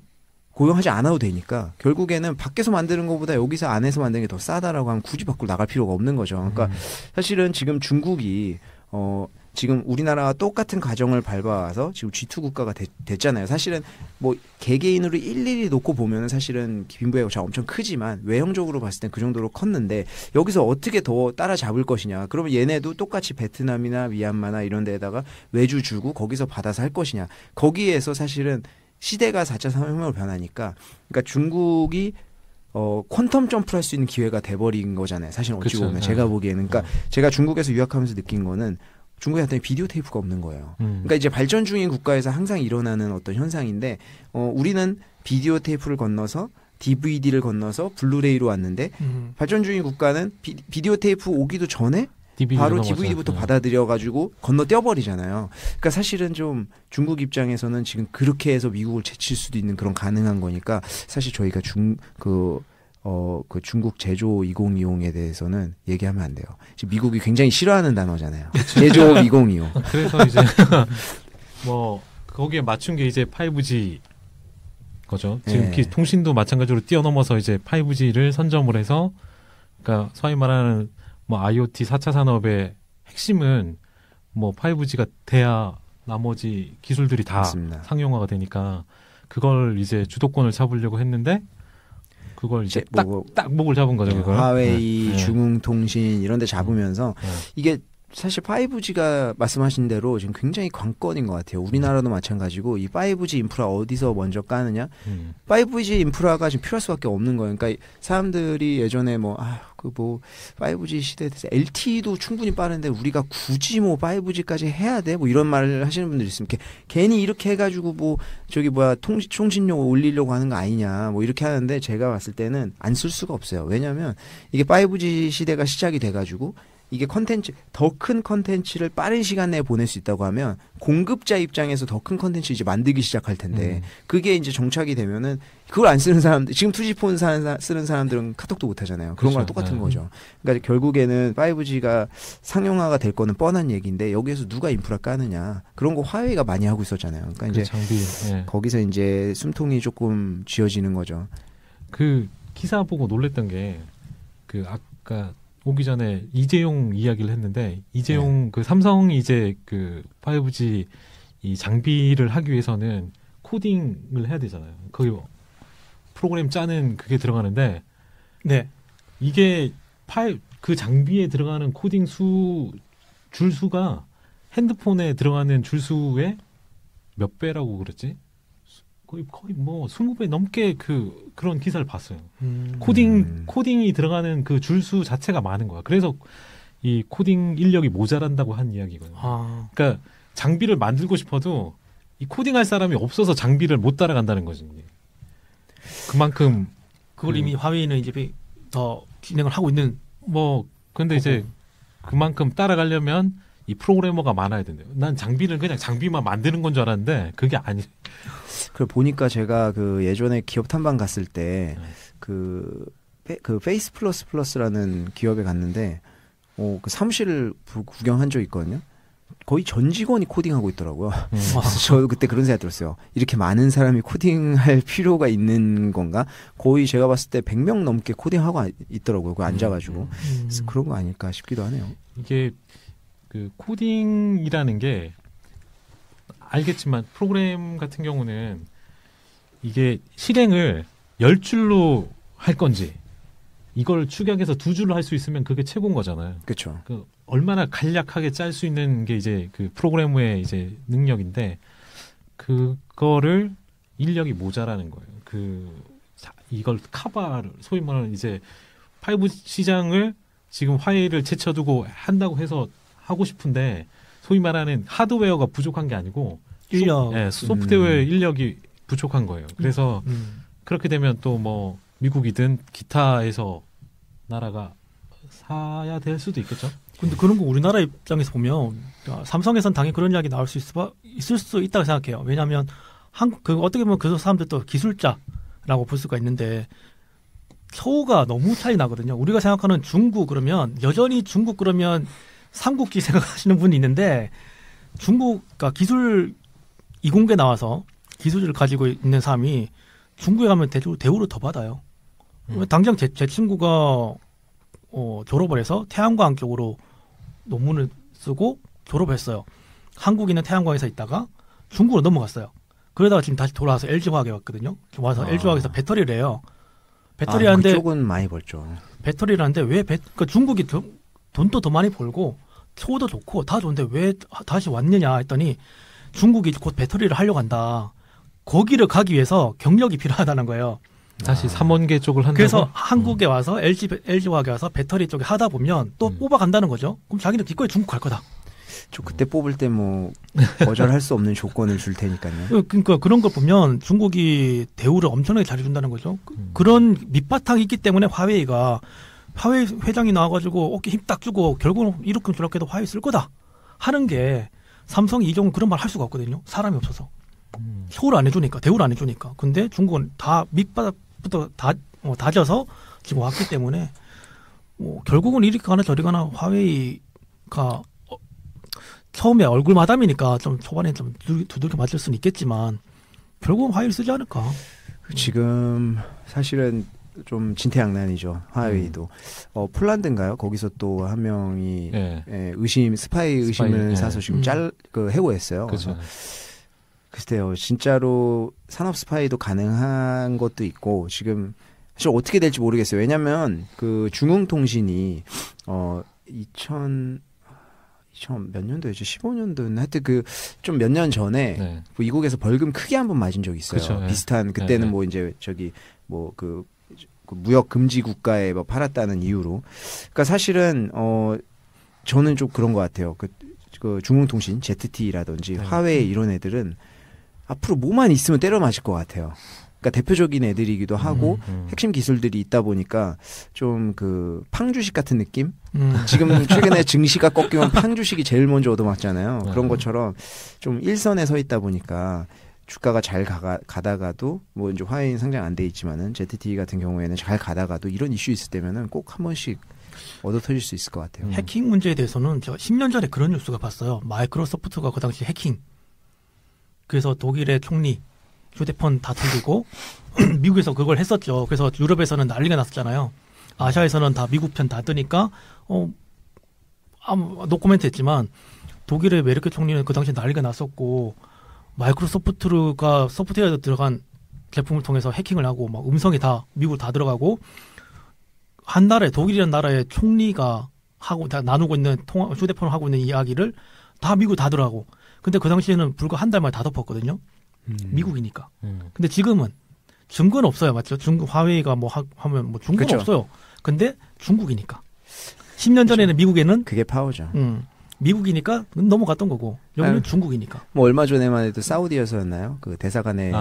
고용하지 않아도 되니까 결국에는 밖에서 만드는 것보다 여기서 안에서 만드는 게 더 싸다라고 하면 굳이 밖으로 나갈 필요가 없는 거죠. 그러니까 사실은 지금 중국이 지금 우리나라와 똑같은 과정을 밟아와서 지금 G2 국가가 됐잖아요. 사실은 뭐 개개인으로 일일이 놓고 보면은 사실은 빈부의 차가 엄청 크지만 외형적으로 봤을 땐 그 정도로 컸는데 여기서 어떻게 더 따라잡을 것이냐. 그러면 얘네도 똑같이 베트남이나 미얀마나 이런 데에다가 외주 주고 거기서 받아서 할 것이냐. 거기에서 사실은 시대가 4차 산업혁명으로 변하니까 그러니까 중국이 퀀텀 점프를 할 수 있는 기회가 돼버린 거잖아요. 사실 어찌 그쵸. 보면 제가 보기에는. 그러니까 제가 중국에서 유학하면서 느낀 거는 중국에 갔더니 비디오 테이프가 없는 거예요. 그러니까 이제 발전 중인 국가에서 항상 일어나는 어떤 현상인데 우리는 비디오 테이프를 건너서 DVD를 건너서 블루레이로 왔는데 발전 중인 국가는 비디오 테이프 오기도 전에 바로 DVD부터 받아들여가지고 건너뛰어버리잖아요. 그러니까 사실은 좀 중국 입장에서는 지금 그렇게 해서 미국을 제칠 수도 있는 그런 가능한 거니까 사실 저희가 그 중국 제조 2020에 대해서는 얘기하면 안 돼요. 지금 미국이 굉장히 싫어하는 단어잖아요. 제조 2025. 그래서 이제 뭐 거기에 맞춘 게 이제 5G 거죠. 지금 네. 통신도 마찬가지로 뛰어넘어서 이제 5G를 선점을 해서 그러니까 소위 말하는 뭐 IoT 4차 산업의 핵심은 뭐 5G가 돼야 나머지 기술들이 다 맞습니다. 상용화가 되니까 그걸 이제 주도권을 잡으려고 했는데 그걸 이제 딱 목을 잡은 거죠. 그걸. 화웨이, 네. 중흥통신 이런 데 잡으면서 네. 이게 사실 5G가 말씀하신 대로 지금 굉장히 관건인 것 같아요. 우리나라도 마찬가지고 이 5G 인프라 어디서 먼저 까느냐. 5G 인프라가 지금 필요할 수밖에 없는 거예요. 그러니까 사람들이 예전에 5G 시대에 대해서 LTE도 충분히 빠른데 우리가 굳이 5G까지 해야 돼? 이런 말을 하시는 분들이 있으면 괜히 이렇게 해가지고 통신료 올리려고 하는 거 아니냐 이렇게 하는데 제가 봤을 때는 안 쓸 수가 없어요. 왜냐하면 이게 5G 시대가 시작이 돼가지고 이게 더 큰 컨텐츠를 빠른 시간 내에 보낼 수 있다고 하면 공급자 입장에서 더 큰 컨텐츠 이제 만들기 시작할 텐데 그게 이제 정착이 되면은 그걸 안 쓰는 사람들, 지금 투지폰 쓰는 사람들은 카톡도 못 하잖아요. 그런 거랑 똑같은 거죠. 그러니까 결국에는 5G가 상용화가 될 거는 뻔한 얘기인데 여기에서 누가 인프라 까느냐. 그런 거 화웨이가 많이 하고 있었잖아요. 그러니까 이제 장비. 거기서 이제 숨통이 조금 쥐어지는 거죠. 그 기사 보고 놀랬던 게 그 아까 오기 전에 이재용 이야기를 했는데 이재용 그 삼성이 이제 그 5G 이 장비를 하기 위해서는 코딩을 해야 되잖아요. 거기 프로그램 짜는 그게 들어가는데 네. 이게 그 장비에 들어가는 코딩 줄수가 핸드폰에 들어가는 줄수의 몇 배라고 그랬지? 거의 20배 넘게 그런 기사를 봤어요. 코딩이 들어가는 그 줄수 자체가 많은 거야. 그래서 이 코딩 인력이 모자란다고 한 이야기거든요. 그러니까 장비를 만들고 싶어도 이 코딩할 사람이 없어서 장비를 못 따라간다는 거지. 그만큼 그걸 이미 화웨이는 이제 더 진행을 하고 있는. 근데 이제 그만큼 따라가려면 이 프로그래머가 많아야 된대요. 난 장비를 그냥 장비만 만드는 건 줄 알았는데 그게 아니. 그 보니까 제가 그 예전에 기업 탐방 갔을 때 그 페이스 플러스 플러스라는 기업에 갔는데 그 사무실을 구경한 적 있거든요. 거의 전 직원이 코딩하고 있더라고요. 저 그때 그런 생각 들었어요. 이렇게 많은 사람이 코딩할 필요가 있는 건가? 거의 제가 봤을 때 100명 넘게 코딩하고 있더라고요. 그 앉아가지고. 그래서 그런 거 아닐까 싶기도 하네요. 이게 그 코딩이라는 게 알겠지만 프로그램 같은 경우는 이게 실행을 10줄로 할 건지 이걸 축약해서 2줄로 할 수 있으면 그게 최고인 거잖아요. 그렇죠. 얼마나 간략하게 짤 수 있는 게 이제 그 프로그래머의 이제 능력인데 그거를 인력이 모자라는 거예요. 이걸 커버를 소위 말하는 이제 5G 시장을 지금 화웨이를 제쳐두고 한다고 해서 하고 싶은데 소위 말하는 하드웨어가 부족한 게 아니고 인력. 소프트웨어 인력이 부족한 거예요. 그래서 그렇게 되면 또 뭐 미국이든 기타에서 나라가 사야 될 수도 있겠죠. 근데 그런 거 우리나라 입장에서 보면 삼성에선 당연히 그런 이야기 나올 수 있을 수 있다고 생각해요. 왜냐하면 어떻게 보면 그 사람들도 기술자라고 볼 수가 있는데 처우가 너무 차이 나거든요. 우리가 생각하는 중국 그러면 여전히 중국 그러면 삼국지 생각하시는 분이 있는데 중국과 기술 이공계 나와서 기술을 가지고 있는 사람이 중국에 가면 대우를 더 받아요. 당장 제 친구가 졸업을 해서 태양광 쪽으로 논문을 쓰고 졸업했어요. 한국에 있는 태양광에서 있다가 중국으로 넘어갔어요. 그러다가 지금 다시 돌아와서 LG화학에 왔거든요. 와서 LG화학에서 배터리를 해요. 배터리 하는데 그쪽은 많이 벌죠. 배터리를 하는데 그러니까 중국이 돈도 더 많이 벌고 처우도 좋고 다 좋은데 왜 다시 왔느냐 했더니 중국이 곧 배터리를 하려고 한다. 거기를 가기 위해서 경력이 필요하다는 거예요. 다시 삼원계 쪽을 한다고? 그래서 한국에 와서 LG화학에 와서 배터리 쪽에 하다 보면 또 뽑아간다는 거죠. 그럼 자기는 기꺼이 중국 갈 거다. 저 그때 뽑을 때 뭐 거절할 수 없는 조건을 줄 테니까요. 그러니까 그런 걸 보면 중국이 대우를 엄청나게 잘해준다는 거죠. 그런 밑바탕이 있기 때문에 화웨이 회장이 나와가지고 어깨 힘 딱 주고 결국은 이렇게 저렇게도 화웨이 쓸 거다 하는 게 삼성이 이 정도 그런 말 할 수가 없거든요. 사람이 없어서. 쇼를 안 해주니까 대우를 안 해주니까. 근데 중국은 다 밑바닥부터 다져서 지금 왔기 때문에 결국은 이렇게 가나 저리 가나 화웨이가 처음에 얼굴 마담이니까 좀 초반에 좀 두들겨 맞을 수는 있겠지만 결국은 화웨이를 쓰지 않을까. 지금 사실은 좀 진퇴양난이죠. 화웨이도. 폴란드인가요? 거기서 또 한 명이 스파이 의심을 사서 지금 해고했어요. 그렇죠. 글쎄요, 진짜로 산업 스파이도 가능한 것도 있고 지금 사실 어떻게 될지 모르겠어요. 왜냐하면 그 중흥통신이 2000 몇 년도였죠? 15년도였나? 하여튼 좀 몇 년 전에 미국에서 벌금 크게 한번 맞은 적이 있어요. 그쵸, 비슷한 그때는 뭐 이제 그 무역 금지 국가에 뭐 팔았다는 이유로. 그러니까 사실은 저는 좀 그런 것 같아요. 그 중흥통신, ZTE라든지 화웨이 이런 애들은 앞으로 뭐만 있으면 때려 맞을 것 같아요. 그러니까 대표적인 애들이기도 하고 핵심 기술들이 있다 보니까 좀 그 팡주식 같은 느낌? 지금 최근에 증시가 꺾이면 팡주식이 제일 먼저 얻어맞잖아요. 그런 것처럼 좀 일선에 서 있다 보니까 주가가 잘 가다가도 뭐 이제 화웨이는 상장 안 돼 있지만은 ZTE 같은 경우에는 잘 가다가도 이런 이슈 있을 때면은 꼭 한 번씩 얻어 터질 수 있을 것 같아요. 해킹 문제에 대해서는 제가 10년 전에 그런 뉴스가 봤어요. 마이크로소프트가 그 당시 해킹. 그래서 독일의 총리 휴대폰 다 털리고 미국에서 그걸 했었죠. 그래서 유럽에서는 난리가 났었잖아요. 아시아에서는 다 미국 편 다 뜨니까 노코멘트 했지만 독일의 메르켈 총리는 그 당시에 난리가 났었고 마이크로소프트가 소프트웨어에 들어간 제품을 통해서 해킹을 하고 막 음성이 다 미국 다 들어가고 한 나라에 독일이라는 나라의 총리가 다 나누고 있는 휴대폰을 하고 있는 이야기를 다 미국 다 들어가고 근데 그 당시에는 불과 한 달 만에 다 덮었거든요. 미국이니까. 근데 지금은 증거는 없어요. 맞죠? 화웨이가 하면 중거는 그쵸. 없어요. 근데 중국이니까. 10년 전에는 미국에는 그게 파워죠. 미국이니까 넘어갔던 거고 여기는 중국이니까. 뭐 얼마 전에만 해도 사우디에서였나요? 그 대사관에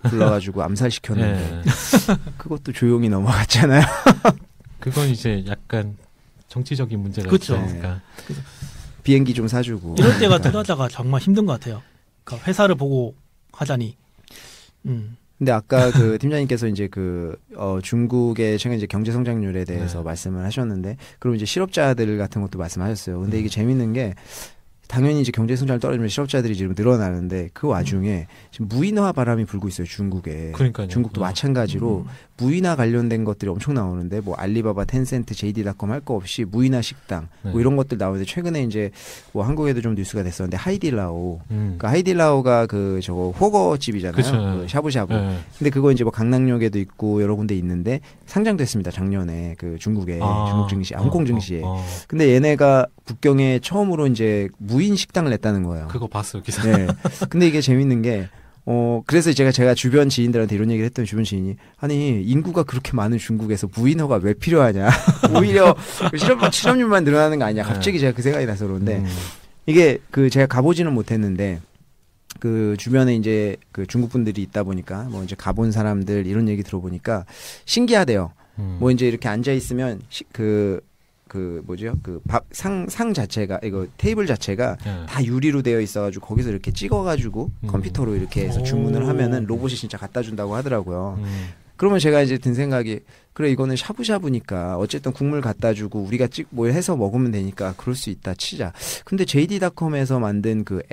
불러가지고 암살시켰는데 그것도 조용히 넘어갔잖아요. 그건 이제 약간 정치적인 문제가 그렇죠. 있으니까. 비행기 좀 사주고. 이럴 때가 투자자가 정말 힘든 것 같아요. 그러니까 회사를 보고 하자니. 근데 아까 그 팀장님께서 이제 중국의 최근 이제 경제 성장률에 대해서 말씀을 하셨는데, 그럼 이제 실업자들 같은 것도 말씀하셨어요. 근데 이게 재밌는 게 당연히 이제 경제 성장이 떨어지면 실업자들이 지금 늘어나는데 그 와중에 지금 무인화 바람이 불고 있어요, 중국에. 그러니까요. 중국도 마찬가지로 무인화 관련된 것들이 엄청 나오는데 뭐 알리바바, 텐센트, JD.com 할 거 없이 무인화 식당 뭐 이런 것들 나오는데 최근에 이제 뭐 한국에도 좀 뉴스가 됐었는데 하이딜라오. 그러니까 하이딜라오가 저거 호거집이잖아요. 그 샤브샤브. 근데 그거 이제 뭐 강남역에도 있고 여러 군데 있는데 상장됐습니다, 작년에 그 중국에 중국 증시, 홍콩 증시에. 근데 얘네가 국경에 처음으로 이제 무인 식당을 냈다는 거예요. 그거 봤어요, 기사. 네. 근데 이게 재밌는 게 그래서 제가 주변 지인들한테 이런 얘기를 했더니 주변 지인이 아니 인구가 그렇게 많은 중국에서 무인허가 왜 필요하냐. 오히려 실업률만 늘어나는 거 아니냐. 갑자기 제가 그 생각이 나서 그러는데 이게 제가 가보지는 못했는데 그 주변에 이제 그 중국 분들이 있다 보니까 뭐 이제 가본 사람들 이런 얘기 들어보니까 신기하대요. 뭐 이제 이렇게 앉아 있으면 그 뭐죠? 그 상 자체가 이거 테이블 자체가 네. 다 유리로 되어 있어가지고 거기서 이렇게 찍어가지고 컴퓨터로 이렇게 해서 주문을 하면은 로봇이 진짜 갖다 준다고 하더라고요. 그러면 제가 이제 든 생각이 그래 이거는 샤브샤브니까 어쨌든 국물 갖다 주고 우리가 뭐 해서 먹으면 되니까 그럴 수 있다 치자. 근데 JD.com에서 만든 그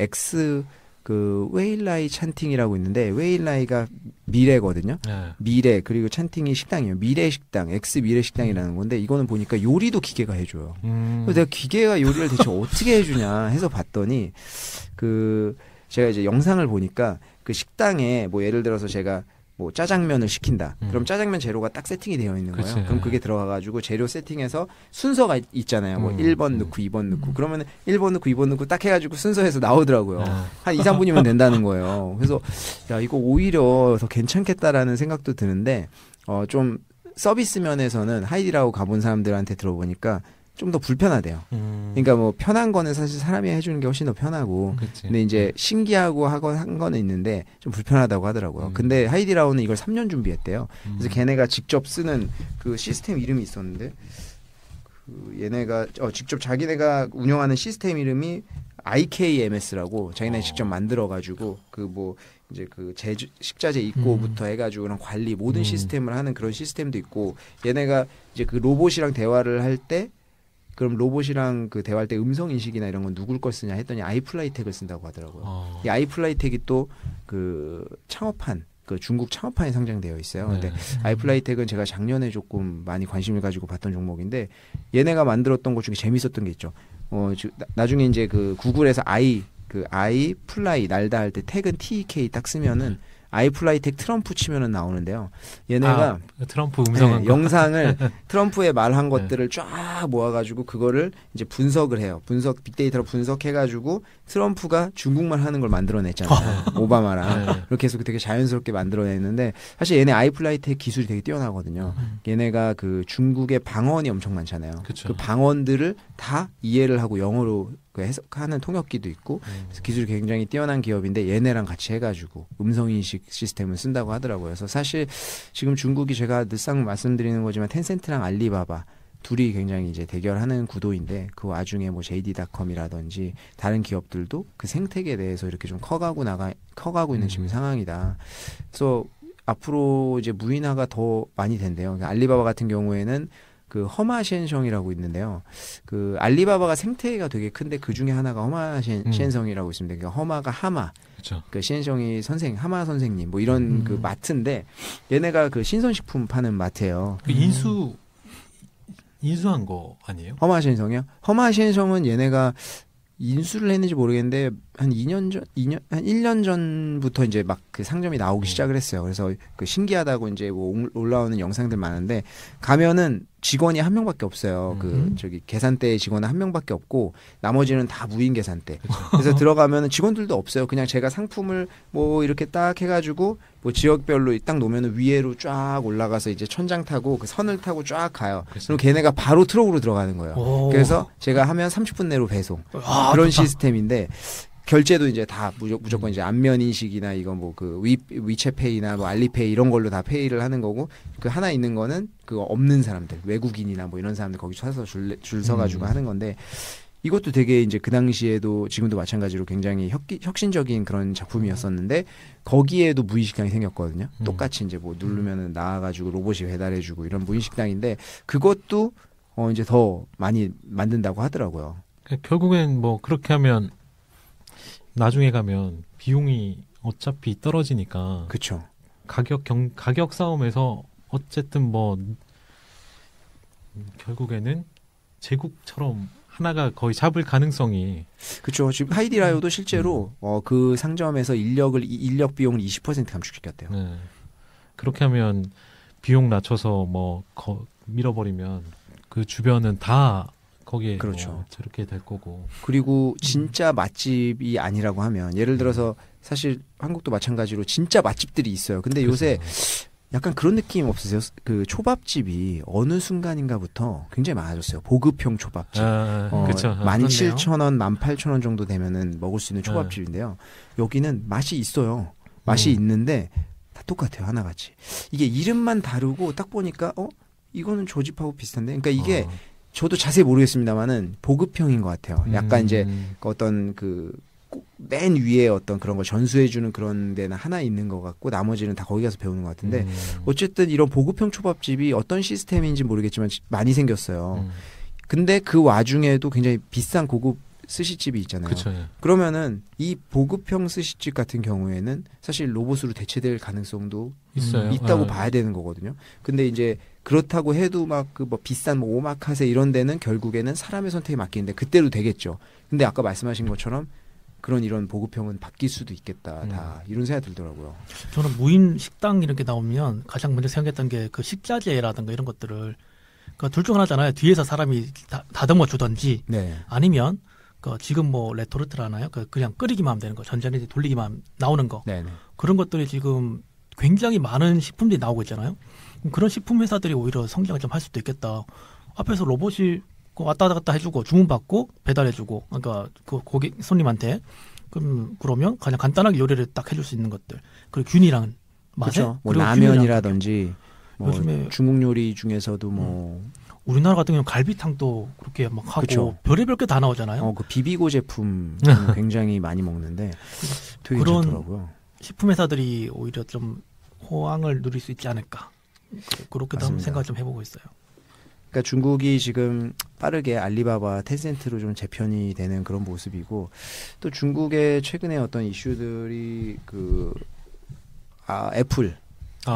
그 웨일라이 찬팅이라고 있는데 웨일라이가 미래거든요. 네. 미래 그리고 찬팅이 식당이에요. 미래 식당, X 미래 식당이라는 건데 이거는 보니까 요리도 기계가 해줘요. 그래서 내가 기계가 요리를 대체 어떻게 해주냐 해서 봤더니 그 제가 이제 영상을 보니까 그 식당에 뭐 예를 들어서 제가 뭐 짜장면을 시킨다. 그럼 짜장면 재료가 딱 세팅이 되어 있는 거예요. 그치. 그럼 그게 들어가가지고 재료 세팅해서 순서가 있잖아요. 뭐 1번 넣고 2번 넣고 그러면 1번 넣고 2번 넣고 딱 해가지고 순서에서 나오더라고요. 한 2, 3분이면 된다는 거예요. 그래서 야 이거 오히려 더 괜찮겠다라는 생각도 드는데 좀 서비스 면에서는 하이디라고 가본 사람들한테 들어보니까 좀 더 불편하대요. 그러니까 뭐 편한 거는 사실 사람이 해주는 게 훨씬 더 편하고 그치. 근데 이제 신기하고 한 거는 있는데 좀 불편하다고 하더라고요. 근데 하이디라오는 이걸 3년 준비했대요. 그래서 걔네가 직접 쓰는 그 시스템 이름이 있었는데 그 얘네가 직접 자기네가 운영하는 시스템 이름이 IKMS라고 자기네 직접 만들어가지고 그 뭐 이제 그 식자재 입고부터 해가지고 그런 관리 모든 시스템을 하는 그런 시스템도 있고 얘네가 이제 그 로봇이랑 대화를 할 때 그럼 로봇이랑 그 대화할 때 음성 인식이나 이런 건 누굴 걸 쓰냐 했더니 아이플라이텍을 쓴다고 하더라고요. 이 아이플라이텍이 또 그 창업한 그 중국 창업판에 상장되어 있어요. 근데 아이플라이텍은 제가 작년에 조금 많이 관심을 가지고 봤던 종목인데 얘네가 만들었던 것 중에 재밌었던 게 있죠. 나중에 이제 그 구글에서 아이 플라이 날다 할 때 태그는 TK 딱 쓰면은 아이플라이텍 트럼프 치면은 나오는데요. 얘네가 트럼프 음성한 거. 영상을 트럼프의 말한 것들을 쫙 모아가지고 그거를 이제 분석을 해요. 빅데이터로 분석해가지고 트럼프가 중국말 하는 걸 만들어냈잖아요. 오바마랑 그렇게 해서 되게 자연스럽게 만들어냈는데 사실 얘네 아이플라이텍 기술이 되게 뛰어나거든요. 얘네가 그 중국의 방언이 엄청 많잖아요. 그쵸. 그 방언들을 다 이해를 하고 영어로 그 해석하는 통역기도 있고 그래서 기술이 굉장히 뛰어난 기업인데 얘네랑 같이 해가지고 음성인식 시스템을 쓴다고 하더라고요. 그래서 사실 지금 중국이 제가 늘상 말씀드리는 거지만 텐센트랑 알리바바 둘이 굉장히 이제 대결하는 구도인데 그 와중에 뭐 JD.com이라든지 다른 기업들도 그 생태계에 대해서 이렇게 좀 커가고 있는 지금 상황이다. 그래서 앞으로 이제 무인화가 더 많이 된대요. 그러니까 알리바바 같은 경우에는 그 허마시엔성이라고 있는데요. 그 알리바바가 생태계가 되게 큰데 그 중에 하나가 허마시엔성이라고 있습니다. 그러니까 허마가 하마, 그쵸. 그 시엔성이 하마 선생님 뭐 이런 그 마트인데 얘네가 그 신선식품 파는 마트예요. 그 인수한 거 아니에요? 허마시엔성이요? 허마시엔성은 얘네가 인수를 했는지 모르겠는데 한 1년 전부터 이제 막 그 상점이 나오기 시작을 했어요. 그래서 그 신기하다고 이제 뭐 올라오는 영상들 많은데 가면은 직원이 한 명밖에 없어요. 그 저기 계산대 직원은 한 명밖에 없고 나머지는 다 무인 계산대. 그래서 들어가면은 직원들도 없어요. 그냥 제가 상품을 뭐 이렇게 딱 해가지고 뭐 지역별로 딱 놓으면은 위에로 쫙 올라가서 이제 천장 타고 그 선을 타고 쫙 가요. 그럼 걔네가 바로 트럭으로 들어가는 거예요. 그래서 제가 하면 30분 내로 배송. 그런 좋다. 시스템인데. 결제도 이제 다 무조건 이제 안면 인식이나 이거 뭐 그 위챗페이나 뭐 알리페이 이런 걸로 다 페이를 하는 거고 그 하나 있는 거는 그거 없는 사람들 외국인이나 뭐 이런 사람들 거기 서서 줄 서가지고 하는 건데 이것도 되게 이제 그 당시에도 지금도 마찬가지로 굉장히 혁신적인 그런 작품이었었는데 거기에도 무인식당이 생겼거든요. 똑같이 이제 뭐 누르면은 나와가지고 로봇이 배달해주고 이런 무인식당인데 그것도 이제 더 많이 만든다고 하더라고요. 결국엔 뭐 그렇게 하면 나중에 가면 비용이 어차피 떨어지니까. 그렇죠. 가격 싸움에서 어쨌든 뭐 결국에는 제국처럼 하나가 거의 잡을 가능성이. 그렇죠. 지금 하이디라이오도 실제로 그 상점에서 인력 비용을 20% 감축시켰대요. 네. 그렇게 하면 비용 낮춰서 뭐 밀어버리면 그 주변은 다. 거기에 그렇죠. 뭐 저렇게 될 거고. 그리고 진짜 맛집이 아니라고 하면 예를 들어서 사실 한국도 마찬가지로 진짜 맛집들이 있어요. 근데 요새 약간 그런 느낌 없으세요? 그 초밥집이 어느 순간인가부터 굉장히 많아졌어요. 보급형 초밥집. 그렇죠. 17,000원, 18,000원 정도 되면은 먹을 수 있는 초밥집인데요. 여기는 맛이 있어요. 맛이 있는데 다 똑같아요. 하나같이. 이게 이름만 다르고 딱 보니까 이거는 저 집하고 비슷한데. 그러니까 이게 저도 자세히 모르겠습니다만은 보급형인 것 같아요. 약간 이제 어떤 맨 위에 어떤 그런 걸 전수해주는 그런 데는 하나 있는 것 같고 나머지는 다 거기 가서 배우는 것 같은데 어쨌든 이런 보급형 초밥집이 어떤 시스템인지 모르겠지만 많이 생겼어요. 근데 그 와중에도 굉장히 비싼 고급 스시집이 있잖아요. 그쵸, 예. 그러면은 이 보급형 스시집 같은 경우에는 사실 로봇으로 대체될 가능성도 있다고 봐야 되는 거거든요. 근데 이제 그렇다고 해도 막 비싼 오마카세 이런 데는 결국에는 사람의 선택에 맡기는데 그때도 되겠죠. 근데 아까 말씀하신 것처럼 이런 보급형은 바뀔 수도 있겠다. 다 이런 생각이 들더라고요. 저는 무인 식당 이런 게 나오면 가장 먼저 생각했던 게 그 식자재라든가 이런 것들을 둘 중 하나잖아요. 뒤에서 사람이 다듬어 주던지 네. 아니면 지금 레토르트라나요? 그냥 끓이기만 하면 되는 거. 전자레인지 돌리기만 나오는 거. 네네. 그런 것들이 지금 굉장히 많은 식품들이 나오고 있잖아요. 그런 식품 회사들이 오히려 성장을 좀 할 수도 있겠다. 앞에서 로봇이 왔다 갔다 해주고 주문받고 배달해주고 그러니까 그 고객 손님한테 그러면 그냥 간단하게 요리를 딱 해줄 수 있는 것들 그리고 균이랑 맛에 그렇죠. 라면이라든지 요즘에 중국 요리 중에서도 우리나라 같은 경우는 갈비탕도 그렇게 막 하고 그쵸. 별의별 게 다 나오잖아요. 그 비비고 제품 굉장히 많이 먹는데 되게 그런 좋더라고요. 식품 회사들이 오히려 좀 호황을 누릴 수 있지 않을까 그렇게도 한번 생각 좀 해보고 있어요. 그러니까 중국이 지금 빠르게 알리바바, 텐센트로 좀 재편이 되는 그런 모습이고 또 중국의 최근에 어떤 이슈들이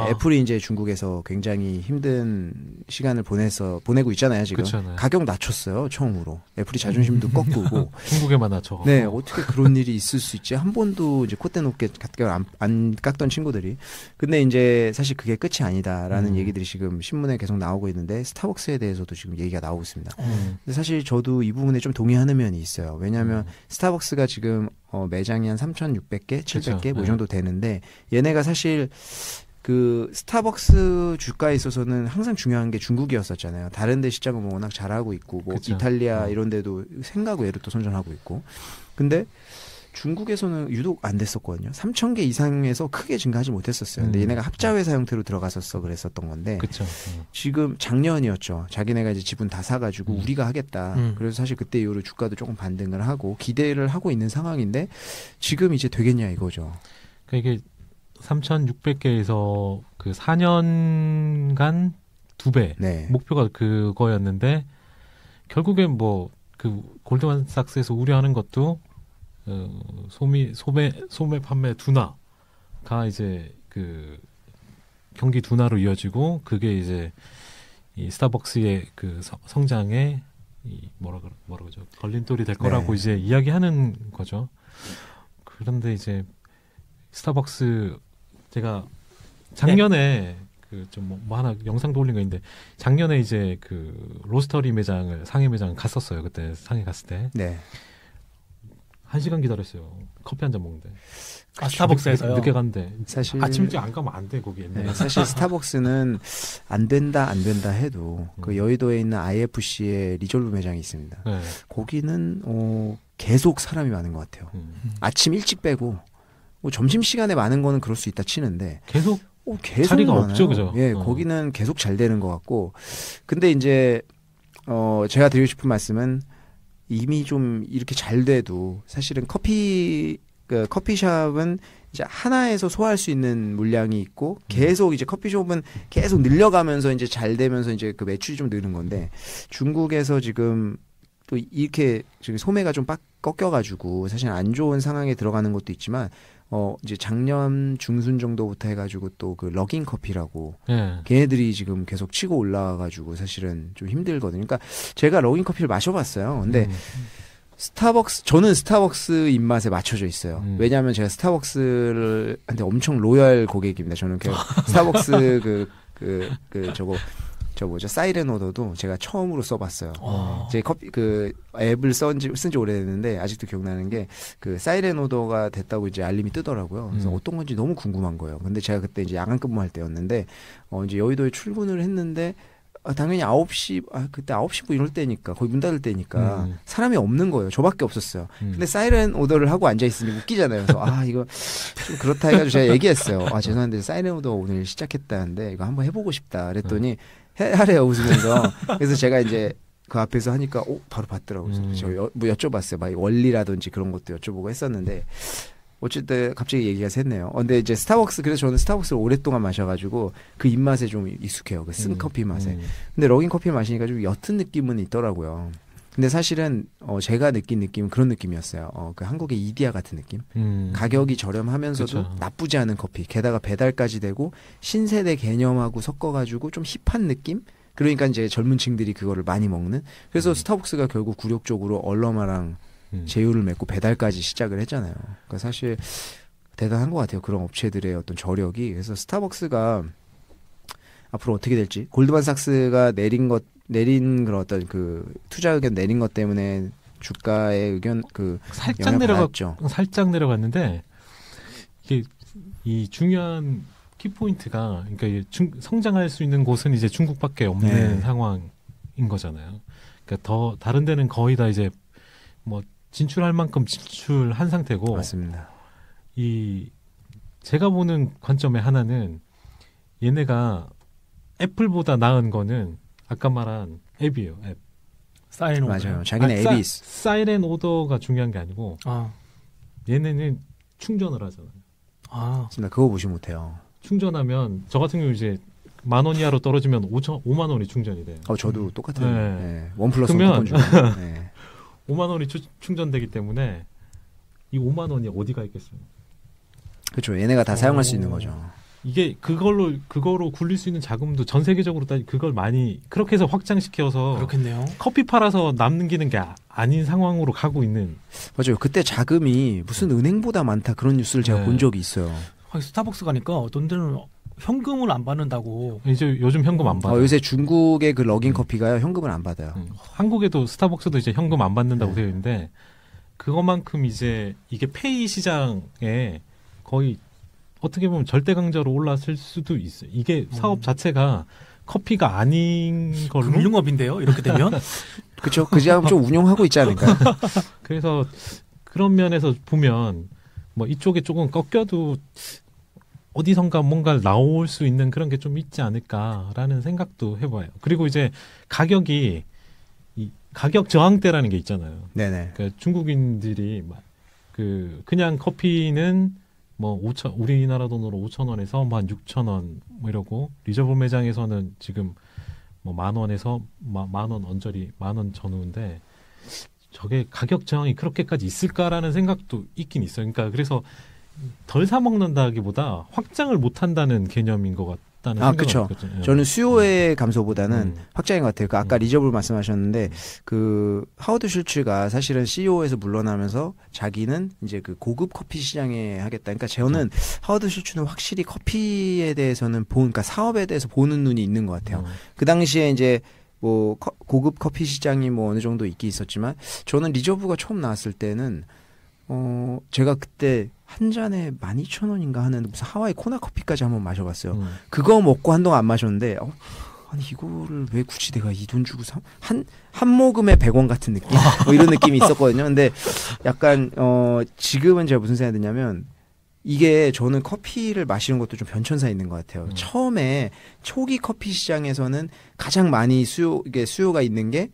애플이 이제 중국에서 굉장히 힘든 시간을 보내고 있잖아요, 지금. 그쵸, 네. 가격 낮췄어요, 처음으로. 애플이 자존심도 꺾고. 중국에만 낮춰. 네, 어떻게 그런 일이 있을 수 있지? 한 번도 이제 콧대 높게 안 깎던 친구들이. 근데 이제 사실 그게 끝이 아니다라는 얘기들이 지금 신문에 계속 나오고 있는데 스타벅스에 대해서도 지금 얘기가 나오고 있습니다. 근데 사실 저도 이 부분에 좀 동의하는 면이 있어요. 왜냐하면 스타벅스가 지금 매장이 한 3,600개, 700개 뭐 이 정도 되는데 얘네가 사실 스타벅스 주가에 있어서는 항상 중요한 게 중국이었었잖아요. 다른 데 시장은 워낙 잘하고 있고, 그쵸. 이탈리아 이런 데도 생가구 얘를 또 선전하고 있고. 근데 중국에서는 유독 안 됐었거든요. 3,000개 이상에서 크게 증가하지 못했었어요. 근데 얘네가 합자회사 형태로 들어갔었어 그랬었던 건데. 그쵸. 지금 작년이었죠. 자기네가 이제 지분 다 사가지고 우리가 하겠다. 그래서 사실 그때 이후로 주가도 조금 반등을 하고 기대를 하고 있는 상황인데 지금 이제 되겠냐 이거죠. 그러니까 이게 3,600개에서 4년간 2배 네. 목표가 그거였는데 결국엔 골드만삭스에서 우려하는 것도 소매 판매 둔화가 이제 경기 둔화로 이어지고 그게 이제 이 스타벅스의 성장에 뭐라 그러죠? 걸림돌이 될 거라고 이제 이야기하는 거죠. 그런데 이제 스타벅스 제가 작년에 하나 영상도 올린 거 있는데 작년에 이제 로스터리 상해 매장을 갔었어요. 그때 상해 갔을 때. 네. 1시간 기다렸어요. 커피 한 잔 먹는데. 스타벅스에서요? 늦게 갔는데. 사실 아침 일찍 안 가면 안 돼, 거기 옛날에. 네, 사실 스타벅스는 안 된다 해도 여의도에 있는 IFC의 리졸브 매장이 있습니다. 네. 거기는 계속 사람이 많은 것 같아요. 아침 일찍 빼고 점심시간에 많은 거는 그럴 수 있다 치는데 계속 자리가 많아요. 없죠, 그죠? 예, 거기는 계속 잘 되는 것 같고. 근데 이제 제가 드리고 싶은 말씀은 이미 좀 이렇게 잘 돼도 사실은 커피숍은 이제 하나에서 소화할 수 있는 물량이 있고 계속 이제 커피숍은 계속 늘려가면서 이제 잘 되면서 이제 매출이 좀 느는 건데 중국에서 지금 또 이렇게 지금 소매가 좀 꺾여가지고 사실 안 좋은 상황에 들어가는 것도 있지만 이제 작년 중순 정도부터 해가지고 또 러긴 커피라고 걔네들이 지금 계속 치고 올라와가지고 사실은 좀 힘들거든요. 그러니까 제가 러긴 커피를 마셔봤어요. 근데 저는 스타벅스 입맛에 맞춰져 있어요. 왜냐하면 제가 스타벅스한테 엄청 로열 고객입니다. 저는 스타벅스 저거 저 뭐죠 사이렌 오더도 제가 처음으로 써봤어요. 아. 제 커피 그 앱을 쓴지 오래됐는데 아직도 기억나는 게 그 사이렌 오더가 됐다고 이제 알림이 뜨더라고요. 그래서 어떤 건지 너무 궁금한 거예요. 근데 제가 그때 이제 야간 근무할 때였는데 이제 여의도에 출근을 했는데 당연히 9시 그때 9시 뭐 이럴 때니까 거의 문 닫을 때니까 사람이 없는 거예요. 저밖에 없었어요. 근데 사이렌 오더를 하고 앉아 있으니 웃기잖아요. 그래서 이거 좀 그렇다 해가지고 제가 얘기했어요. 죄송한데 사이렌 오더 오늘 시작했다는데 이거 한번 해보고 싶다. 그랬더니 하래요 웃으면서. 그래서 제가 이제 그 앞에서 하니까 바로 받더라고요. 저 뭐 여쭤봤어요. 막 원리라든지 그런 것도 여쭤보고 했었는데 어쨌든 갑자기 얘기가 샜네요. 근데 이제 스타벅스 그래서 저는 스타벅스를 오랫동안 마셔가지고 그 입맛에 좀 익숙해요. 그 쓴 커피 맛에. 근데 러긴 커피 마시니까 좀 옅은 느낌은 있더라고요. 근데 사실은 제가 느낀 느낌은 그런 느낌이었어요. 그 한국의 이디야 같은 느낌. 가격이 저렴하면서도 그쵸. 나쁘지 않은 커피. 게다가 배달까지 되고 신세대 개념하고 섞어가지고 좀 힙한 느낌. 그러니까 이제 젊은 층들이 그거를 많이 먹는. 그래서 스타벅스가 결국 굴욕적으로 얼러마랑 제휴를 맺고 배달까지 시작을 했잖아요. 그러니까 사실 대단한 것 같아요. 그런 업체들의 어떤 저력이. 그래서 스타벅스가 앞으로 어떻게 될지 골드만삭스가 내린 그런 어떤 그 투자 의견 내린 것 때문에 주가의 의견 그 살짝 내려갔는데 이게 이 중요한 키포인트가 그러니까 이게 성장할 수 있는 곳은 이제 중국밖에 없는 상황인 거잖아요. 그러니까 더 다른 데는 거의 다 이제 뭐 진출할 만큼 진출한 상태고. 맞습니다. 이 제가 보는 관점의 하나는 얘네가 애플보다 나은 거는 아까 말한 앱이에요. 앱. 사이렌 오더. 맞아요. 자기네 앱이 있어. 사이렌 오더가 중요한 게 아니고 얘네는 충전을 하잖아요. 나 그거 무시 못해요. 충전하면 저 같은 경우 이제 10,000원 이하로 떨어지면 5만 원이 충전이 돼요. 저도 똑같아요. 네. 원 플러스 그러면 쿠폰 주고. 네. 5만 원이 충전되기 때문에 이 5만 원이 어디가 있겠어요? 그렇죠. 얘네가 다 사용할 수 있는 거죠. 이게 그거로 굴릴 수 있는 자금도 전 세계적으로 그걸 많이 그렇게 해서 확장시켜서 그렇겠네요. 커피 팔아서 남기는 게 아닌 상황으로 가고 있는. 맞아요. 그때 자금이 무슨 은행보다 많다 그런 뉴스를 제가 본 적이 있어요. 스타벅스 가니까 어떤 데는 현금을 안 받는다고. 이제 요즘 현금 안 받아요. 요새 중국의 그 러긴 커피가요 현금을 안 받아요. 한국에도 스타벅스도 이제 현금 안 받는다고 되어 있는데 그것만큼 이제 이게 페이 시장에 거의 어떻게 보면 절대 강자로 올랐을 수도 있어요. 이게 사업 자체가 커피가 아닌 걸로. 금융업인데요. 이렇게 되면. 그렇죠. 그 지금 좀 운용하고 있지 않을까요? 그래서 그런 면에서 보면 뭐 이쪽에 조금 꺾여도 어디선가 뭔가 나올 수 있는 그런 게 좀 있지 않을까라는 생각도 해봐요. 그리고 이제 가격이 이 가격 저항대라는 게 있잖아요. 네네. 그러니까 중국인들이 그냥 커피는 뭐 우리나라 돈으로 5,000원에서 뭐 한 6,000원 뭐 이러고 리저브 매장에서는 지금 뭐 10,000원에서 10,000원 언저리 10,000원 전후인데 저게 가격 저항이 그렇게까지 있을까라는 생각도 있긴 있어요. 그러니까 그래서 덜 사 먹는다기보다 확장을 못 한다는 개념인 것 같다는 생각이 그렇죠. 있거든요. 저는 수요의 감소보다는 확장인 것 같아요. 그 아까 리저블 말씀하셨는데 그 하워드 슐츠가 사실은 CEO에서 물러나면서 자기는 이제 그 고급 커피 시장에 하겠다. 그러니까 저는 하워드 슐츠는 확실히 커피에 대해서는 그러니까 사업에 대해서 보는 눈이 있는 것 같아요. 그 당시에 이제 뭐 고급 커피 시장이 뭐 어느 정도 있긴 있었지만 저는 리저브가 처음 나왔을 때는 제가 그때 한 잔에 12,000원인가 하는 무슨 하와이 코나 커피까지 한번 마셔봤어요. 그거 먹고 한동안 안 마셨는데 아니 이거를 왜 굳이 내가 이 돈 주고 한 모금에 100원 같은 느낌? 뭐 이런 느낌이 있었거든요. 근데 약간 지금은 제가 무슨 생각이 드냐면 이게 저는 커피를 마시는 것도 좀 변천사 있는 것 같아요. 처음에 초기 커피 시장에서는 가장 많이 수요가 있는 게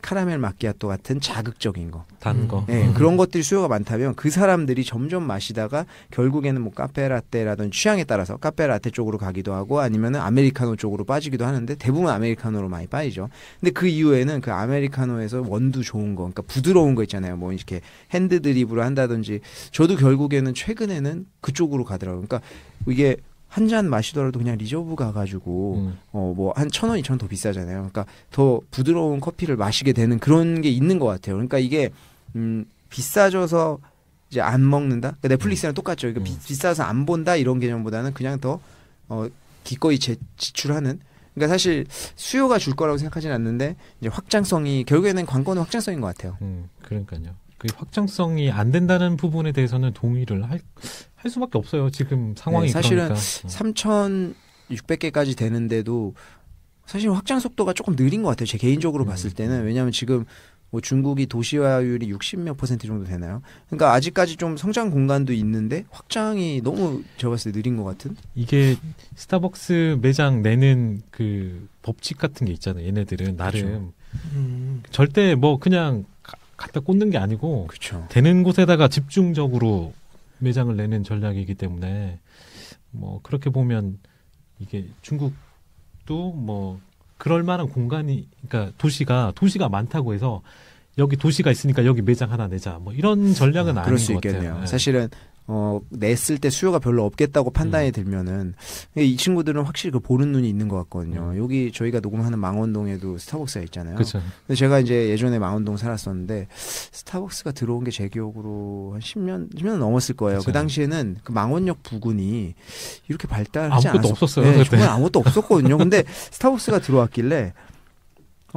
카라멜 마키아토 같은 자극적인 거. 단 거. 네, 그런 것들이 수요가 많다면 그 사람들이 점점 마시다가 결국에는 뭐 카페라떼라든 취향에 따라서 카페라떼 쪽으로 가기도 하고 아니면은 아메리카노 쪽으로 빠지기도 하는데 대부분 아메리카노로 많이 빠지죠. 근데 그 이후에는 그 아메리카노에서 원두 좋은 거, 그러니까 부드러운 거 있잖아요. 뭐 이렇게 핸드 드립으로 한다든지 저도 결국에는 최근에는 그쪽으로 가더라고요. 그러니까 이게 한 잔 마시더라도 그냥 리저브 가가지고 뭐 한 1,000원, 2,000원 더 비싸잖아요. 그러니까 더 부드러운 커피를 마시게 되는 그런 게 있는 것 같아요. 그러니까 이게 비싸져서 이제 안 먹는다. 그러니까 넷플릭스랑 똑같죠. 그러니까 비싸서 안 본다 이런 개념보다는 그냥 더 기꺼이 지출하는 그러니까 사실 수요가 줄 거라고 생각하지는 않는데 이제 확장성이 결국에는 관건은 확장성인 것 같아요. 그러니까요. 그 확장성이 안 된다는 부분에 대해서는 동의를 할 수밖에 없어요. 지금 상황이 사실은 그러니까. 3,600개까지 되는데도 사실 확장 속도가 조금 느린 것 같아요. 제 개인적으로 봤을 때는. 왜냐하면 지금 뭐 중국이 도시화율이 60몇 % 정도 되나요? 그러니까 아직까지 좀 성장 공간도 있는데 확장이 너무 제가 봤을 때 느린 것 같은? 이게 스타벅스 매장 내는 그 법칙 같은 게 있잖아요. 얘네들은 나름 절대 뭐 그냥 갖다 꽂는 게 아니고 그렇죠. 되는 곳에다가 집중적으로 매장을 내는 전략이기 때문에 뭐 그렇게 보면 이게 중국도 뭐 그럴 만한 공간이 그러니까 도시가 많다고 해서 여기 도시가 있으니까 여기 매장 하나 내자 뭐 이런 전략은 아닌 그럴 수 것 같아요. 있겠네요. 네. 사실은 냈을 때 수요가 별로 없겠다고 판단이 들면은 이 친구들은 확실히 그 보는 눈이 있는 것 같거든요. 여기 저희가 녹음하는 망원동에도 스타벅스가 있잖아요. 그렇죠. 근데 제가 이제 예전에 망원동 살았었는데 스타벅스가 들어온 게 제 기억으로 한 10년 넘었을 거예요. 그쵸. 그 당시에는 그 망원역 부근이 이렇게 발달하지 아무것도 않았어요. 없었어요, 네, 그때. 정말 아무것도 없었거든요. 근데 스타벅스가 들어왔길래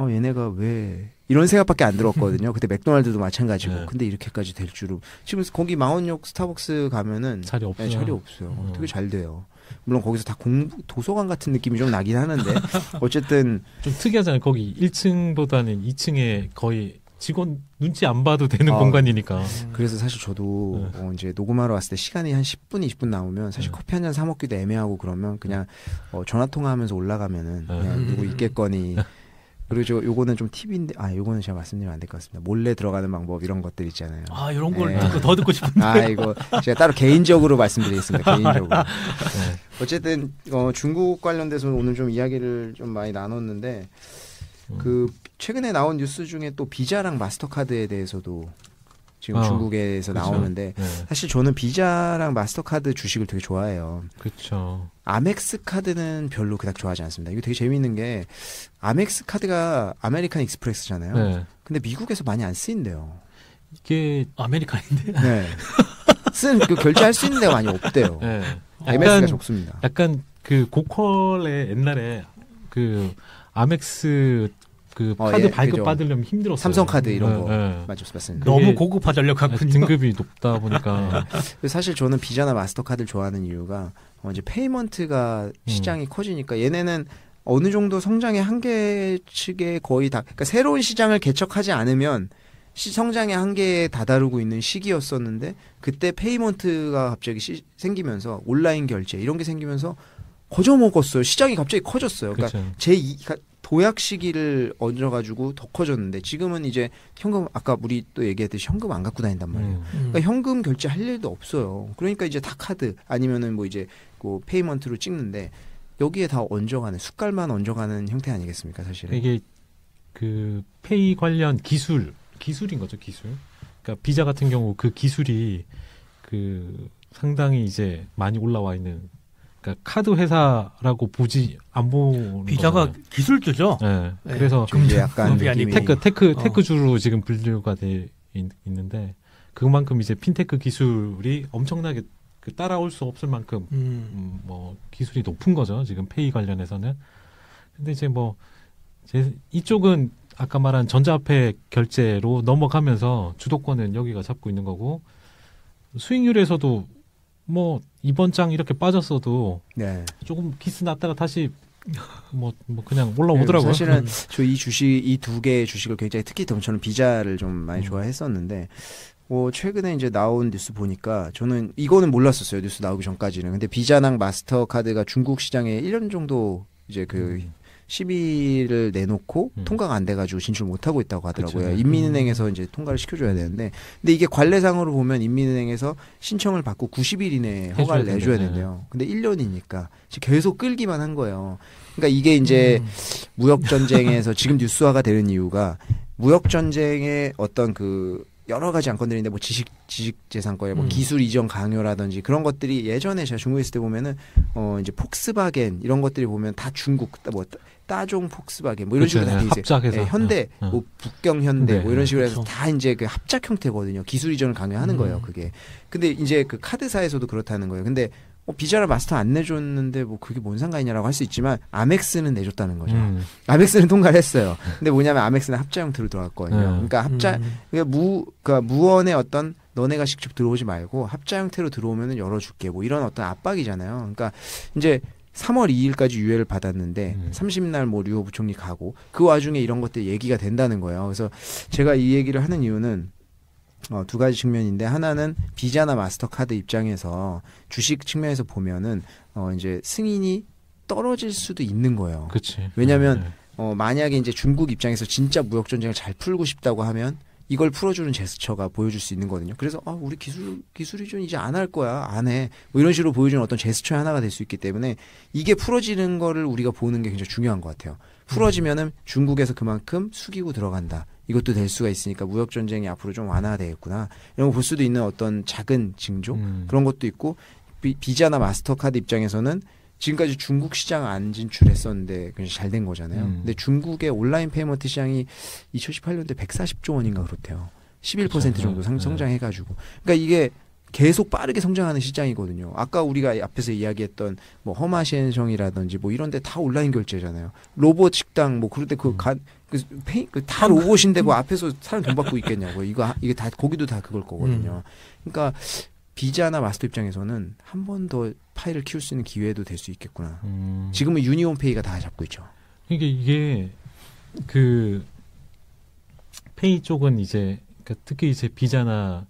얘네가 왜 이런 생각밖에 안 들었거든요. 그때 맥도날드도 마찬가지고. 네. 근데 이렇게까지 될 줄은. 지금 거기 망원역 스타벅스 가면은 자리 없어요. 네, 자리 없어요. 되게 잘 돼요. 물론 거기서 다 도서관 같은 느낌이 좀 나긴 하는데 어쨌든 좀 특이하잖아요. 거기 1층보다는 2층에 거의 직원 눈치 안 봐도 되는 공간이니까. 그래서 사실 저도 이제 녹음하러 왔을 때 시간이 한 10분, 20분 나오면 사실 커피 한 잔 사 먹기도 애매하고 그러면 그냥 전화 통화하면서 올라가면은 그냥 누구 있겠거니. 그리고 요거는 좀 팁인데 요거는 제가 말씀드리면 안 될 것 같습니다. 몰래 들어가는 방법 이런 것들 있잖아요. 이런 걸 네. 더 듣고 싶은데. 이거 제가 따로 개인적으로 말씀드리겠습니다. 개인적으로. 어쨌든 중국 관련돼서 오늘 좀 이야기를 좀 많이 나눴는데 그 최근에 나온 뉴스 중에 또 비자랑 마스터카드에 대해서도 지금 중국에서 그쵸. 나오는데 네. 사실 저는 비자랑 마스터카드 주식을 되게 좋아해요. 그렇죠. 아멕스 카드는 별로 그닥 좋아하지 않습니다. 이거 되게 재미있는 게 아멕스 카드가 아메리칸 익스프레스잖아요. 네. 근데 미국에서 많이 안 쓰인대요. 이게 아메리칸인데. 네. 결제할 수 있는 데가 많이 없대요. 네. MS가 적습니다. 약간 그 고퀄에 옛날에 그 아멕스 그 카드 발급 그죠. 받으려면 힘들었어요. 삼성카드 이런 거 네. 맞습니다. 너무 고급화하려고 등급이 높다 보니까 사실 저는 비자나 마스터카드를 좋아하는 이유가 이제 페이먼트가 시장이 커지니까 얘네는 어느 정도 성장의 한계 측에 거의 다 그러니까 새로운 시장을 개척하지 않으면 성장의 한계에 다다르고 있는 시기였었는데 그때 페이먼트가 갑자기 생기면서 온라인 결제 이런 게 생기면서 거저먹었어요. 시장이 갑자기 커졌어요. 그러니까 도약 시기를 얹어가지고 더 커졌는데 지금은 이제 현금 아까 우리 또 얘기했듯이 현금 안 갖고 다닌단 말이에요. 그러니까 현금 결제할 일도 없어요. 그러니까 이제 다 카드 아니면은 뭐 이제 그 페이먼트로 찍는데 여기에 다 얹어가는 숟갈만 얹어가는 형태 아니겠습니까, 사실은. 이게 그 페이 관련 기술인 거죠, 기술. 그러니까 비자 같은 경우 그 기술이 그 상당히 이제 많이 올라와 있는. 그러니까 카드 회사라고 안 보는 비자가 거잖아요. 기술주죠. 네. 그래서 이제 약간 느낌이 테크주로 지금 분류가 돼 있는데 그만큼 이제 핀테크 기술이 엄청나게 따라올 수 없을 만큼 뭐 기술이 높은 거죠. 지금 페이 관련해서는. 근데 이제 뭐 이쪽은 아까 말한 전자화폐 결제로 넘어가면서 주도권은 여기가 잡고 있는 거고 수익률에서도 뭐 이번 장 이렇게 빠졌어도 조금 기스 났다가 다시 뭐 그냥 올라오더라고요. 사실은 저 이 두 개의 주식을 굉장히 특히 저는 비자를 좀 많이 좋아했었는데 최근에 이제 나온 뉴스 보니까 저는 이거는 몰랐었어요. 뉴스 나오기 전까지는. 근데 비자랑 마스터카드가 중국 시장에 1년 정도 이제 시비를 내놓고 통과가 안 돼가지고 진출 못하고 있다고 하더라고요. 그쵸. 인민은행에서 이제 통과를 시켜줘야 되는데, 근데 이게 관례상으로 보면 인민은행에서 신청을 받고 90일 이내에 허가를 내줘야 된대요. 근데 1년이니까 계속 끌기만 한 거예요. 그러니까 이게 이제 무역 전쟁에서 지금 뉴스화가 되는 이유가 무역 전쟁의 어떤 여러 가지 안건들인데 뭐 지식재산권의 뭐 기술 이전 강요라든지 그런 것들이 예전에 제가 중국에 있을 때 보면은 이제 폭스바겐 이런 것들이 보면 다 중국 뭐 따종 폭스바겐 뭐 이런 식으로 다 돼 있어요. 합작해서 현대 뭐 북경 현대 뭐 이런 식으로 해서 그렇죠. 다 이제 합작 형태거든요. 기술 이전을 강요하는 거예요, 그게. 근데 이제 카드사에서도 그렇다는 거예요. 근데 비자나 마스터 안 내줬는데 뭐 그게 뭔 상관이냐라고 할 수 있지만 아멕스는 내줬다는 거죠. 아멕스는 통과를 했어요. 근데 뭐냐면 아멕스는 합자 형태로 들어갔거든요. 그러니까 그러니까 무언의 어떤 너네가 직접 들어오지 말고 합자 형태로 들어오면은 열어줄게. 뭐 이런 어떤 압박이잖아요. 그러니까 이제 3월 2일까지 유예를 받았는데 30날 뭐 류호 부총리 가고 그 와중에 이런 것들 얘기가 된다는 거예요. 그래서 제가 이 얘기를 하는 이유는 두 가지 측면인데 하나는 비자나 마스터카드 입장에서 주식 측면에서 보면은 이제 승인이 떨어질 수도 있는 거예요. 그치. 왜냐하면 만약에 이제 중국 입장에서 진짜 무역 전쟁을 잘 풀고 싶다고 하면 이걸 풀어주는 제스처가 보여줄 수 있는 거거든요. 그래서 우리 기술이 좀 이제 안 할 거야, 안 해. 뭐 이런 식으로 보여주는 어떤 제스처의 하나가 될 수 있기 때문에 이게 풀어지는 거를 우리가 보는 게 굉장히 중요한 것 같아요. 풀어지면은 중국에서 그만큼 숙이고 들어간다. 이것도 될 수가 있으니까 무역 전쟁이 앞으로 좀 완화되겠구나. 이런 거 볼 수도 있는 어떤 작은 징조 그런 것도 있고 비자나 마스터카드 입장에서는 지금까지 중국 시장 안 진출했었는데 굉장히 잘 된 거잖아요. 근데 중국의 온라인 페이먼트 시장이 2018년도에 140조 원인가 그렇대요. 11% 그렇죠. 정도 성장해가지고. 그러니까 이게 계속 빠르게 성장하는 시장이거든요. 아까 우리가 앞에서 이야기했던 뭐 허마시엔성이라든지 뭐 이런 데 다 온라인 결제잖아요. 로봇 식당 뭐 그럴 때 다 로봇인데 그 앞에서 사람 돈 받고 있겠냐고. 이게 다 거기도 다 그걸 거거든요. 그러니까 비자나 마스터 입장에서는 한 번 더 파일을 키울 수 있는 기회도 될 수 있겠구나. 지금은 유니온페이가 다 잡고 있죠. 이게 그 페이 쪽은 이제 그러니까 특히 이제 비자나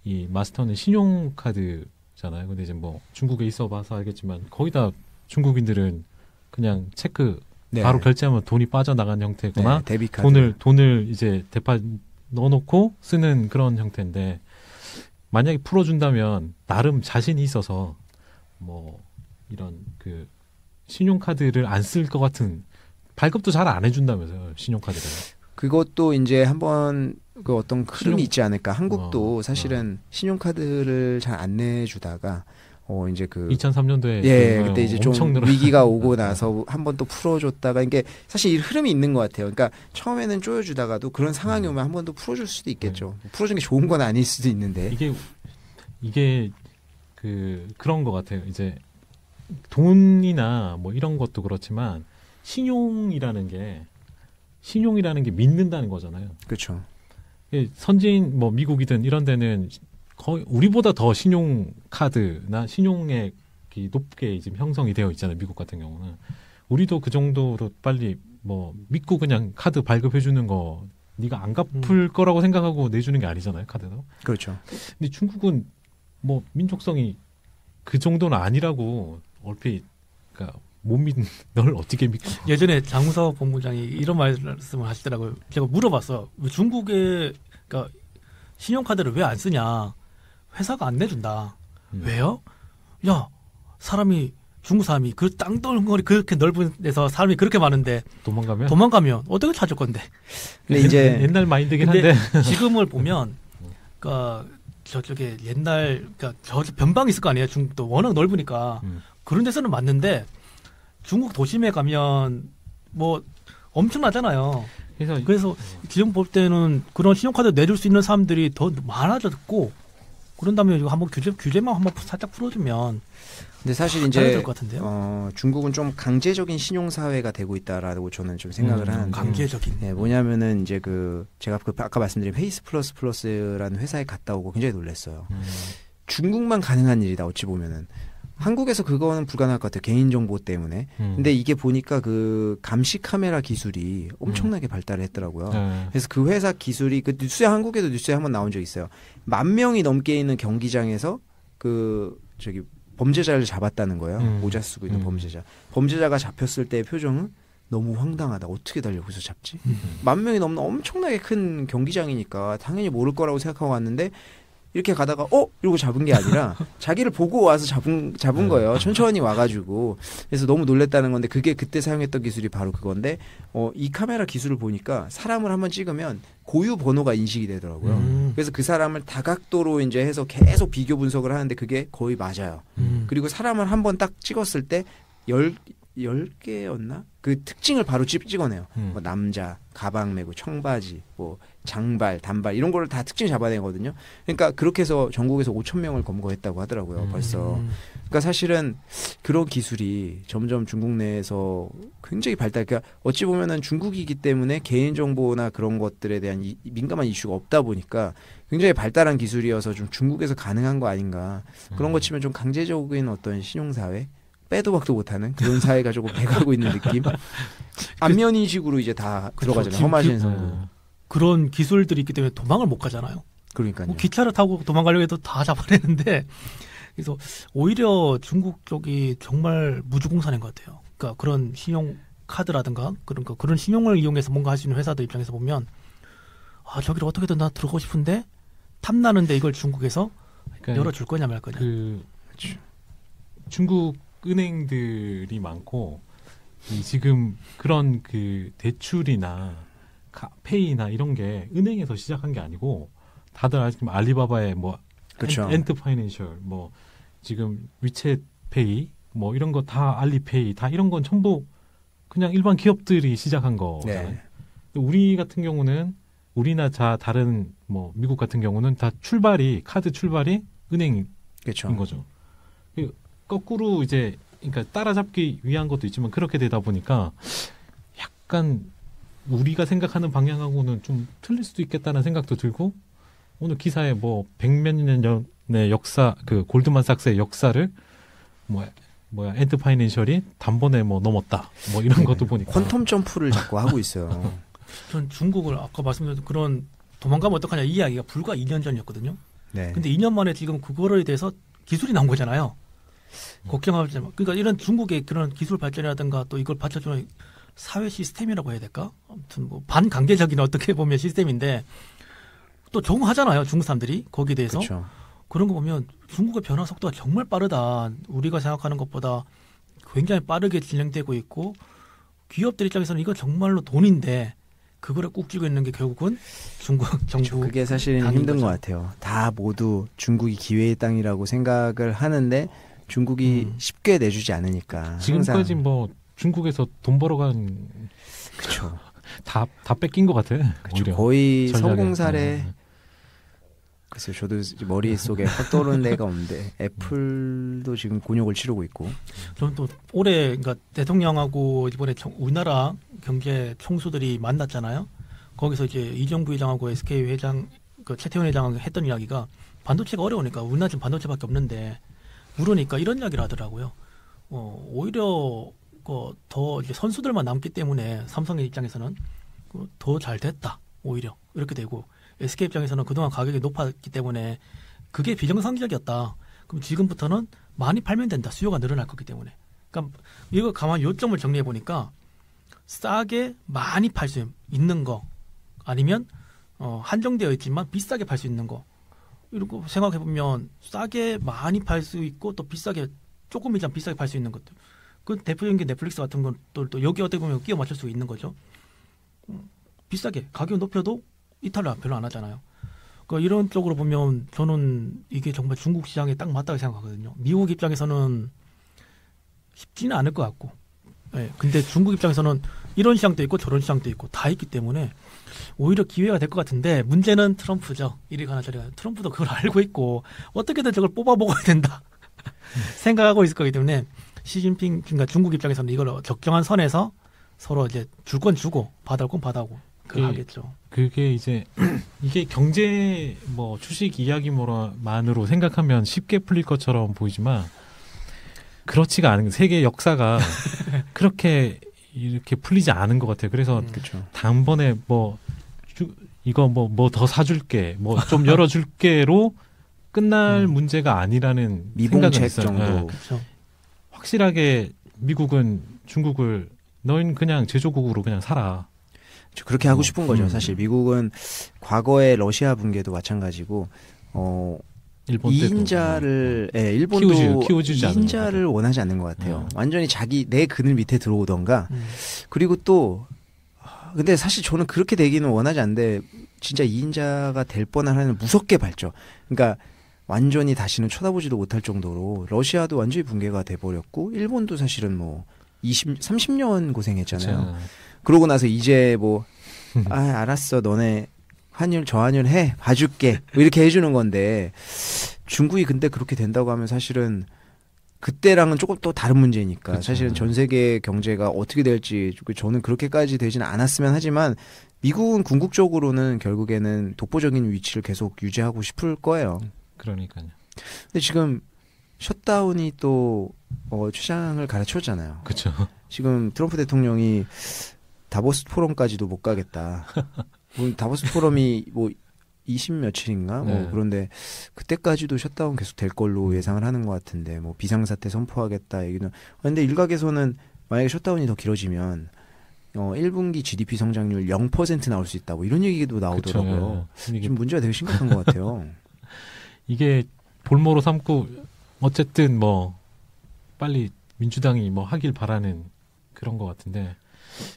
이 마스터는 신용카드잖아요. 근데 이제 뭐 중국에 있어봐서 알겠지만 거의 다 중국인들은 그냥 체크 바로 결제하면 돈이 빠져나간 형태거나 데비카드. 돈을 이제 대파 넣어놓고 쓰는 그런 형태인데 만약에 풀어준다면 나름 자신이 있어서 뭐 이런 그 신용카드를 안 쓸 것 같은 발급도 잘 안 해준다면서요 신용카드를. 그것도 이제 한번 그 어떤 흐름이 있지 않을까. 한국도 사실은 신용카드를 잘 안 내주다가 이제 2003년도에 그때 이제 좀 위기가 오고 나서 한번 또 풀어줬다가 이게 사실 이 흐름이 있는 것 같아요. 그러니까 처음에는 쪼여주다가도 그런 상황이 오면 한 번 더 풀어줄 수도 있겠죠. 풀어준 게 좋은 건 아닐 수도 있는데 이게 그런 것 같아요. 이제 돈이나 뭐 이런 것도 그렇지만 신용이라는 게 믿는다는 거잖아요. 그렇죠. 선진 뭐 미국이든 이런 데는 거의 우리보다 더 신용카드나 신용액이 높게 지금 형성이 되어 있잖아요. 미국 같은 경우는 우리도 그 정도로 빨리 뭐 믿고 그냥 카드 발급해 주는 거 네가 안 갚을 거라고 생각하고 내주는 게 아니잖아요. 카드도. 그렇죠. 근데 중국은 뭐 민족성이 그 정도는 아니라고 얼핏 그러니까 못 믿는 널 어떻게 믿고. 예전에 장우석 본부장이 이런 말씀을 하시더라고요. 제가 물어봤어. 왜 중국에 그러니까 신용카드를 왜 안 쓰냐. 회사가 안 내준다. 왜요? 야, 중국 사람이 그 땅덩어리 그렇게 넓은 데서 사람이 그렇게 많은데 도망가면 어떻게 찾을 건데? 근데 이제 옛날 마인드긴 한데 지금을 보면 그러니까 저쪽에 옛날 그러니까 저 변방이 있을 거 아니에요. 중국도 워낙 넓으니까 그런 데서는 맞는데 중국 도심에 가면 뭐 엄청나잖아요. 그래서 지금 볼 때는 그런 신용카드 내줄 수 있는 사람들이 더 많아졌고 그런 다음에 이거 한번 규제만 한번 살짝 풀어주면. 근데 사실 이제 중국은 좀 강제적인 신용 사회가 되고 있다라고 저는 좀 생각을 하는데. 강제적인. 네, 뭐냐면은 이제 제가 아까 말씀드린 페이스 플러스라는 회사에 갔다 오고 굉장히 놀랐어요. 중국만 가능한 일이다 어찌 보면은. 한국에서 그거는 불가능할 것 같아요. 개인정보 때문에. 근데 이게 보니까 그 감시 카메라 기술이 엄청나게 발달을 했더라고요. 그래서 그 회사 기술이 한국에도 뉴스에 한번 나온 적 있어요. 10,000명이 넘게 있는 경기장에서 범죄자를 잡았다는 거예요. 모자 쓰고 있는 범죄자가 잡혔을 때의 표정은 너무 황당하다. 어떻게 거기서 잡지? 10,000명이 넘는 엄청나게 큰 경기장이니까 당연히 모를 거라고 생각하고 왔는데 이렇게 가다가 이러고 잡은 게 아니라 자기를 보고 와서 잡은 거예요. 천천히 와가지고. 그래서 너무 놀랬다는 건데 그게 그때 사용했던 기술이 바로 그건데 이 카메라 기술을 보니까 사람을 한번 찍으면 고유 번호가 인식이 되더라고요. 그래서 그 사람을 다각도로 이제 해서 계속 비교 분석을 하는데 그게 거의 맞아요. 그리고 사람을 한번 딱 찍었을 때 10개였나? 그 특징을 바로 찍어내요. 뭐 남자, 가방 메고 청바지, 뭐 장발, 단발 이런 거를 다 특징 잡아내거든요. 그러니까 그렇게 해서 전국에서 5,000명을 검거했다고 하더라고요. 벌써. 그러니까 사실은 그런 기술이 점점 중국 내에서 굉장히 발달. 그러니까 어찌 보면은 중국이기 때문에 개인 정보나 그런 것들에 대한 민감한 이슈가 없다 보니까 굉장히 발달한 기술이어서 좀 중국에서 가능한 거 아닌가. 그런 거 치면 좀 강제적인 어떤 신용사회. 빼도 박도 못하는 그런 사회가 조금 돼가고 있는 느낌. 안면인식으로 이제 다 들어가잖아요. 험하신 선고. 그런 기술들이 있기 때문에 도망을 못 가잖아요. 그러니까요. 뭐 기차를 타고 도망가려고 해도 다 잡아내는데 그래서 오히려 중국 쪽이 정말 무주공산인 것 같아요. 그러니까 그런 신용 카드라든가 그런 신용을 이용해서 뭔가 할 수 있는 회사들 입장에서 보면 아 저기를 어떻게든 나 들어가고 싶은데 탐나는데 이걸 중국에서 그러니까 열어줄 거냐 말 거냐. 그렇죠. 중국 은행들이 많고 지금 그런 그 대출이나 페이나 이런 게 은행에서 시작한 게 아니고 다들 지금 알리바바의 뭐 그쵸. 엔트 파이낸셜 뭐 지금 위챗페이 뭐 이런 거 다 알리페이 다 이런 건 전부 그냥 일반 기업들이 시작한 거잖아요. 네. 우리 같은 경우는 우리나 다른 뭐 미국 같은 경우는 다 카드 출발이 은행인 그쵸. 거죠. 거꾸로 이제 그러니까 따라잡기 위한 것도 있지만 그렇게 되다 보니까 약간 우리가 생각하는 방향하고는 좀 틀릴 수도 있겠다는 생각도 들고 오늘 기사에 뭐 100몇 년의 역사 그 골드만삭스의 역사를 뭐야 엔트 파이낸셜이 단번에 뭐 넘었다 뭐 이런 것도 보니까 퀀텀 점프를 자꾸 하고 있어요. 전 중국을 아까 말씀드린 그런 도망가면 어떡하냐 이 이야기가 불과 2년 전이었거든요. 네. 근데 2년 만에 지금 그거에 대해서 기술이 나온 거잖아요. 걱정하지 마. 그러니까 이런 중국의 그런 기술 발전이라든가 또 이걸 받쳐주는 사회 시스템이라고 해야 될까? 아무튼 뭐 반강제적인 어떻게 보면 시스템인데 또 적응하잖아요. 중국 사람들이 거기에 대해서. 그쵸. 그런 거 보면 중국의 변화 속도가 정말 빠르다. 우리가 생각하는 것보다 굉장히 빠르게 진행되고 있고 기업들 입장에서는 이거 정말로 돈인데 그거를 꾹 쥐고 있는 게 결국은 중국 정부. 그게 사실은 힘든 것 같아요. 다 모두 중국이 기회의 땅이라고 생각을 하는데 중국이 쉽게 내주지 않으니까. 지금까지 항상. 뭐 중국에서 돈 벌어간 그쵸. 다 뺏긴 것 같아. 그쵸. 거의 전략에. 성공 사례. 글쎄요, 저도 머릿속에 확 떠오르는 데가 없는데 애플도 지금 곤욕을 치르고 있고. 저는 또 올해 그러니까 대통령하고 이번에 우리나라 경제 총수들이 만났잖아요. 거기서 이제 이정부 회장하고 SK 회장, 그 최태원 회장하고 했던 이야기가 반도체가 어려우니까 우리나라 지금 반도체밖에 없는데 물으니까 이런 이야기를 하더라고요. 오히려 더 이제 선수들만 남기 때문에 삼성의 입장에서는 더 잘 됐다. 오히려 이렇게 되고 SK 입장에서는 그동안 가격이 높았기 때문에 그게 비정상적이었다. 그럼 지금부터는 많이 팔면 된다. 수요가 늘어날 거기 때문에. 그러니까 이거 가만 요점을 정리해 보니까 싸게 많이 팔 수 있는 거 아니면 한정되어 있지만 비싸게 팔 수 있는 거 이렇게 생각해 보면 싸게 많이 팔 수 있고 또 비싸게 조금이지만 비싸게 팔 수 있는 것들. 그 대표적인 게 넷플릭스 같은 것들도 여기 어떻게 보면 끼워 맞출 수 있는 거죠. 비싸게 가격 높여도 이탈을 별로 안 하잖아요. 그러니까 이런 쪽으로 보면 저는 이게 정말 중국 시장에 딱 맞다고 생각하거든요. 미국 입장에서는 쉽지는 않을 것 같고, 네, 근데 중국 입장에서는 이런 시장도 있고 저런 시장도 있고 다 있기 때문에 오히려 기회가 될 것 같은데 문제는 트럼프죠. 이리 가나 저리 가나. 트럼프도 그걸 알고 있고 어떻게든 저걸 뽑아 먹어야 된다 생각하고 있을 거기 때문에 시진핑 그러니까 중국 입장에서는 이걸 적정한 선에서 서로 이제 줄 건 주고 받을 건 받아오고 하겠죠. 그게 이제 이게 경제 뭐 주식 이야기만으로 생각하면 쉽게 풀릴 것처럼 보이지만 그렇지가 않은 세계 역사가 그렇게 이렇게 풀리지 않은 것 같아요. 그래서 단번에 이거 뭐 더 사줄게, 뭐 좀 열어줄게로 끝날 문제가 아니라는 미봉책 생각은 있어요. 정도. 그렇죠. 확실하게 미국은 중국을 너희는 그냥 제조국으로 그냥 살아. 그렇게 하고 싶은 거죠. 사실 미국은 과거의 러시아 붕괴도 마찬가지고 일본 2인자를 일본도 키워주지 않는 2인자를 원하지 않는 것 같아요. 완전히 내 그늘 밑에 들어오던가. 그리고 또 근데 사실 저는 그렇게 되기는 원하지 않는데 진짜 2인자가 될 뻔한 한은 무섭게 밟죠. 그러니까 완전히 다시는 쳐다보지도 못할 정도로 러시아도 완전히 붕괴가 돼버렸고 일본도 사실은 뭐 30년 고생했잖아요. 그쵸. 그러고 나서 이제 뭐 알았어 너네 저환율 해 봐줄게 뭐 이렇게 해주는 건데 중국이 근데 그렇게 된다고 하면 사실은 그때랑은 조금 또 다른 문제니까 그쵸. 사실은 전 세계 경제가 어떻게 될지 저는 그렇게까지 되지는 않았으면 하지만 미국은 궁극적으로는 결국에는 독보적인 위치를 계속 유지하고 싶을 거예요. 그러니까요. 근데 지금 셧다운이 또 최장을 갈아치웠잖아요. 그렇죠. 지금 트럼프 대통령이 다보스 포럼까지도 못 가겠다. 다보스 포럼이 뭐 20 며칠인가? 뭐 네. 그런데 그때까지도 셧다운 계속 될 걸로 예상을 하는 것 같은데 뭐 비상사태 선포하겠다 얘기는. 근데 일각에서는 만약에 셧다운이 더 길어지면 1분기 GDP 성장률 0% 나올 수 있다고 이런 얘기도 나오더라고요. 그쵸. 이게, 지금 문제가 되게 심각한 것 같아요. 이게 볼모로 삼고 어쨌든 뭐 빨리 민주당이 뭐 하길 바라는 그런 것 같은데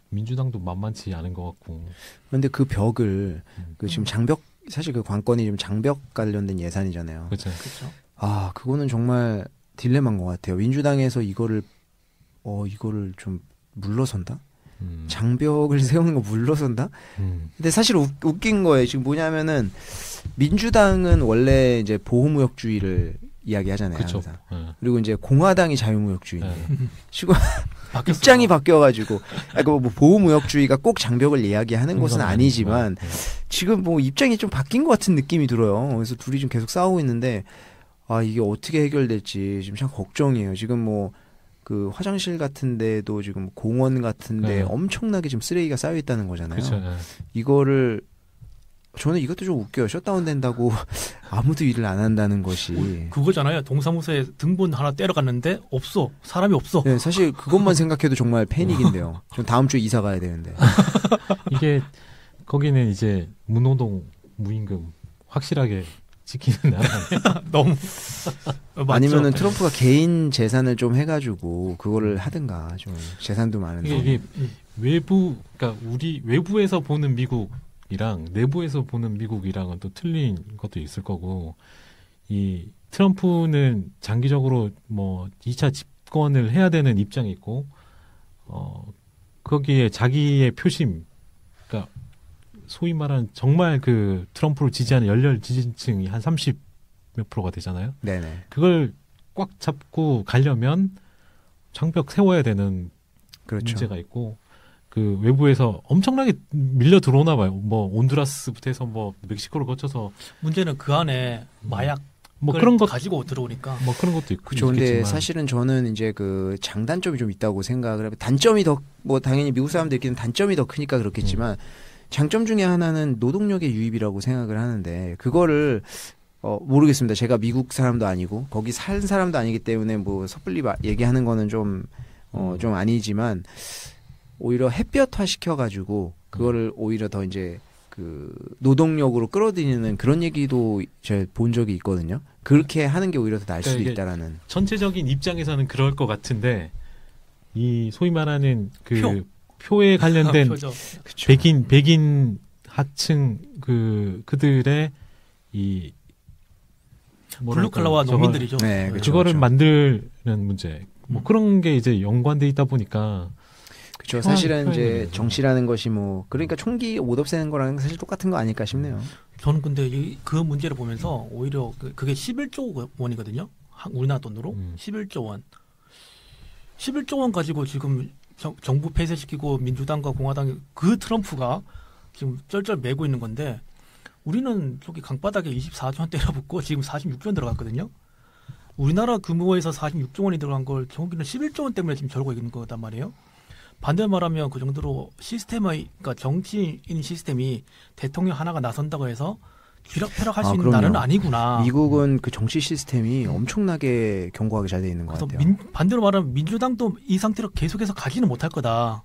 민주당도 만만치 않은 것 같고. 그런데 그 벽을 지금 장벽 사실 그 관건이 지금 장벽 관련된 예산이잖아요. 그렇죠. 아 그거는 정말 딜레마인 것 같아요. 민주당에서 이거를 좀 물러선다? 장벽을 세우는 거 물러선다? 근데 사실 웃긴 거예요. 지금 뭐냐면은 민주당은 원래 이제 보호무역주의를 이야기하잖아요. 그쵸. 항상. 네. 그리고 이제 공화당이 자유무역주의인데 지금 바뀌었어요. 입장이 바뀌어가지고 뭐 보호무역주의가 꼭 장벽을 이야기하는 것은 아니지만 지금 뭐 입장이 좀 바뀐 것 같은 느낌이 들어요. 그래서 둘이 좀 계속 싸우고 있는데 이게 어떻게 해결될지 지금 참 걱정이에요. 지금 뭐 그 화장실 같은데도 지금 공원 같은데 네. 엄청나게 지금 쓰레기가 쌓여 있다는 거잖아요. 그렇죠. 네. 이거를 저는 이것도 좀 웃겨요. 셧다운 된다고 아무도 일을 안 한다는 것이. 그거잖아요. 동사무소에 등본 하나 때려갔는데 없어. 사람이 없어. 네, 사실 그것만 생각해도 정말 패닉인데요. 전 다음 주에 이사 가야 되는데. 이게 거기는 이제 무노동 무임금 확실하게 지키는 나라 아니에요? 너무 맞죠? 아니면은 트럼프가 개인 재산을 좀 해가지고 그거를 하든가 좀 재산도 많은데. 이게 그러니까 우리 외부에서 보는 미국이랑 내부에서 보는 미국이랑은 또 틀린 것도 있을 거고 이 트럼프는 장기적으로 뭐 2차 집권을 해야 되는 입장이 있고 거기에 자기의 표심 그러니까 소위 말하는 정말 그 트럼프를 지지하는 열렬 지지층이 한 30 몇 프로가 되잖아요. 네네. 그걸 꽉 잡고 가려면 장벽 세워야 되는 그렇죠. 문제가 있고 그 외부에서 엄청나게 밀려 들어오나 봐요. 뭐 온두라스부터 해서 뭐 멕시코를 거쳐서 문제는 그 안에 마약 뭐 그런 것 가지고 들어오니까 뭐 그런 것도 있고 그렇죠. 근데 있겠지만. 사실은 저는 이제 그 장단점이 좀 있다고 생각을 해요. 단점이 더 뭐 당연히 미국 사람들끼리는 단점이 더 크니까 그렇겠지만 장점 중에 하나는 노동력의 유입이라고 생각을 하는데 그거를 모르겠습니다. 제가 미국 사람도 아니고 거기 산 사람도 아니기 때문에 뭐 섣불리 얘기하는 거는 좀 아니지만 오히려 햇볕화 시켜가지고 그거를 오히려 더 이제 그 노동력으로 끌어들이는 그런 얘기도 제가 본 적이 있거든요. 그렇게 하는 게 오히려 더 나을 수도 있다라는. 전체적인 입장에서는 그럴 것 같은데 이 소위 말하는 그 표에 관련된 백인 하층 그들의 이 블루칼라와 농민들이죠. 네, 그렇죠, 그거를 그렇죠. 만드는 문제. 뭐 그런 게 이제 연관돼 있다 보니까 그렇죠. 사실은 이제 정치라는 것이 뭐 그러니까 총기 못 없애는 거랑 사실 똑같은 거 아닐까 싶네요. 저는 근데 그 문제를 보면서 오히려 그게 11조 원이거든요. 우리나라 돈으로 11조 원. 11조 원 가지고 지금 정부 폐쇄시키고 민주당과 공화당이 그 트럼프가 지금 쩔쩔 매고 있는 건데 우리는 저기 강바닥에 24조 원 때려붙고 지금 46조 원 들어갔거든요. 우리나라 규모에서 46조 원이 들어간 걸 저기는 11조 원 때문에 지금 저러고 있는 거단 말이에요. 반대로 말하면 그 정도로 그러니까 정치인 시스템이 대통령 하나가 나선다고 해서 쥐락펴락할 수 있는 그럼요. 나라는 아니구나. 미국은 그 정치 시스템이 엄청나게 견고하게 잘 돼 있는 것 그래서 같아요. 반대로 말하면 민주당도 이 상태로 계속해서 가지는 못할 거다.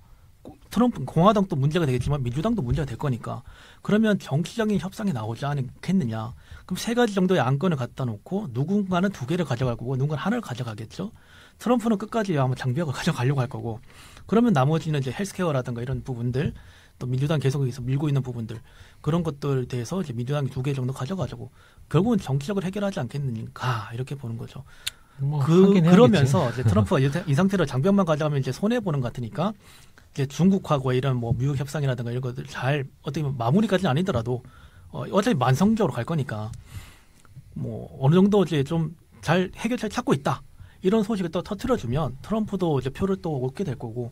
트럼프 공화당도 문제가 되겠지만 민주당도 문제가 될 거니까. 그러면 정치적인 협상이 나오지 않겠느냐. 그럼 세 가지 정도의 안건을 갖다 놓고 누군가는 두 개를 가져갈 거고 누군가는 하나를 가져가겠죠. 트럼프는 끝까지 아마 장벽을 가져가려고 할 거고. 그러면 나머지는 이제 헬스케어라든가 이런 부분들 또 민주당 계속해서 밀고 있는 부분들 그런 것들에 대해서 이제 민주당이 두 개 정도 가져가지고 결국은 정치적으로 해결하지 않겠는가 이렇게 보는 거죠. 뭐 하긴 해야겠지. 그러면서 이제 트럼프가 이 상태로 장벽만 가져가면 이제 손해 보는 것 같으니까 이제 중국하고 이런 뭐 무역 협상이라든가 이런 것들 잘 어떻게 보면 마무리까지는 아니더라도 어차피 만성적으로 갈 거니까 뭐 어느 정도 이제 좀 잘 해결책 찾고 있다 이런 소식을 또 터트려주면 트럼프도 이제 표를 또 얻게 될 거고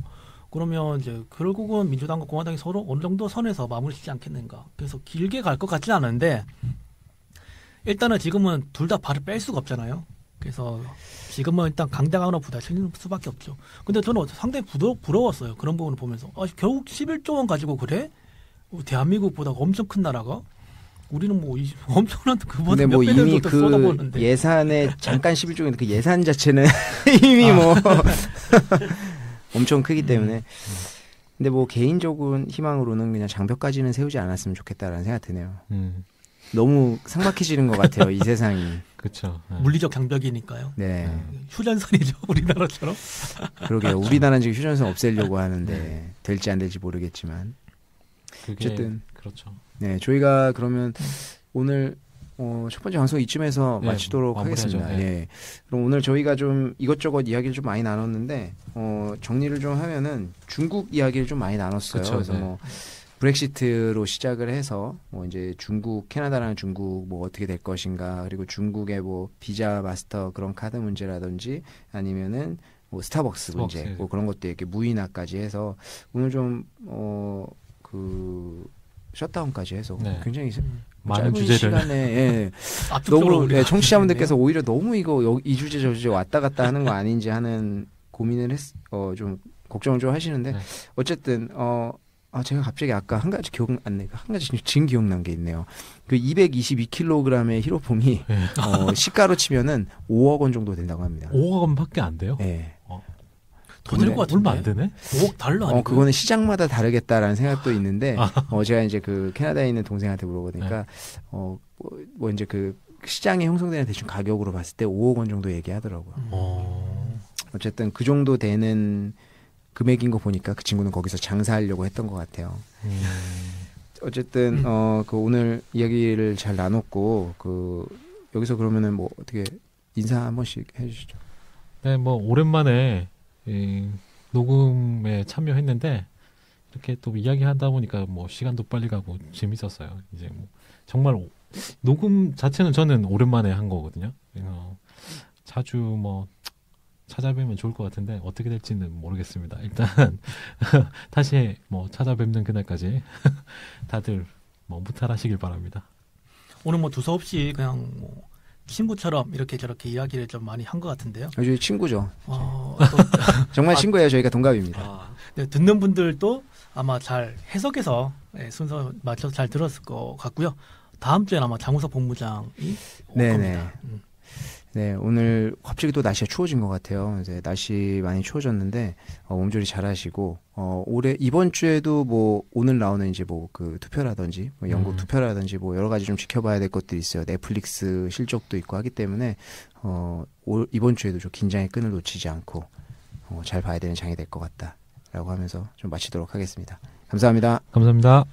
그러면 이제 결국은 민주당과 공화당이 서로 어느 정도 선에서 마무리되지 않겠는가. 그래서 길게 갈 것 같지는 않은데 일단은 지금은 둘 다 발을 뺄 수가 없잖아요. 그래서 지금은 일단 강대강으로 부딪힐 수밖에 없죠. 근데 저는 상당히 부러웠어요. 그런 부분을 보면서. 결국 11조 원 가지고 그래? 대한민국보다 엄청 큰 나라가? 우리는 뭐 엄청난 그보다 근데 뭐 몇 배 이미 더 그 쏟아부었는데. 예산에 잠깐 11조인데 그 예산 자체는 이미 뭐 엄청 크기 때문에. 근데 뭐 개인적인 희망으로는 그냥 장벽까지는 세우지 않았으면 좋겠다라는 생각 드네요. 너무 삭막해지는 것 같아요, 이 세상이. 그렇죠. 물리적 장벽이니까요. 네. 휴전선이죠, 우리나라처럼. 그러게요. 우리나라는 지금 휴전선 없애려고 하는데 될지 안 될지 모르겠지만. 그게 어쨌든 그렇죠. 네, 저희가 그러면 오늘 첫 번째 방송 이쯤에서 네, 마치도록 마무리하죠. 하겠습니다. 네. 예. 그럼 오늘 저희가 좀 이것저것 이야기를 좀 많이 나눴는데 정리를 좀 하면은 중국 이야기를 좀 많이 나눴어요. 그쵸, 그래서 네. 뭐 브렉시트로 시작을 해서 뭐 이제 중국, 캐나다랑 중국 뭐 어떻게 될 것인가, 그리고 중국의 뭐 비자 마스터 그런 카드 문제라든지 아니면은 뭐 스타벅스 문제, 스타벅스. 뭐 그런 것도 이렇게 무인화까지 해서 오늘 좀 그 셧다운까지 해서 네. 굉장히 많은 짧은 주제를 시간에 예, 압축적으로 너무 우리가 청취자분들께서 오히려 너무 이거 이 주제 저 주제 왔다 갔다 하는 거 아닌지 하는 고민을 좀 걱정을 좀 하시는데 네. 어쨌든 제가 갑자기 아까 한 가지 지금 기억난 게 있네요. 그 222kg의 히로폼이 네. 시가로 치면은 5억 원 정도 된다고 합니다. 5억 원밖에 안 돼요? 네. 더 될 것 얼마 같은데. 안 되네? 5억 달러 아니고. 그거는 시장마다 다르겠다라는 생각도 있는데, 제가 이제 그 캐나다에 있는 동생한테 물어보니까, 뭐 이제 그 시장에 형성되는 대충 가격으로 봤을 때 5억 원 정도 얘기하더라고요. 어쨌든 그 정도 되는 금액인 거 보니까 그 친구는 거기서 장사하려고 했던 것 같아요. 어쨌든, 그 오늘 이야기를 잘 나눴고, 여기서 그러면은 뭐 어떻게 인사 한 번씩 해주시죠. 네, 뭐 오랜만에 녹음에 참여했는데 이렇게 또 이야기하다 보니까 뭐 시간도 빨리 가고 재밌었어요. 이제 뭐 정말 녹음 자체는 저는 오랜만에 한 거거든요. 자주 뭐 찾아뵈면 좋을 것 같은데 어떻게 될지는 모르겠습니다. 일단 다시 뭐 찾아뵙는 그날까지 다들 뭐 무탈하시길 바랍니다. 오늘 뭐 두서없이 그냥 뭐 친구처럼 이렇게 저렇게 이야기를 좀 많이 한 것 같은데요. 저희 친구죠. 또 정말 친구예요. 저희가 동갑입니다. 네, 듣는 분들도 아마 잘 해석해서 순서 맞춰서 잘 들었을 것 같고요. 다음 주에는 아마 장우석 본부장이 올 네네. 겁니다. 네, 오늘 갑자기 또 날씨가 추워진 것 같아요. 이제 날씨 많이 추워졌는데 몸조리 잘하시고 올해 이번 주에도 뭐 오늘 나오는 이제 뭐 그 투표라든지 뭐 영국 투표라든지 뭐 여러 가지 좀 지켜봐야 될 것들이 있어요. 넷플릭스 실적도 있고 하기 때문에 이번 주에도 좀 긴장의 끈을 놓치지 않고 잘 봐야 되는 장이 될 것 같다라고 하면서 좀 마치도록 하겠습니다. 감사합니다. 감사합니다.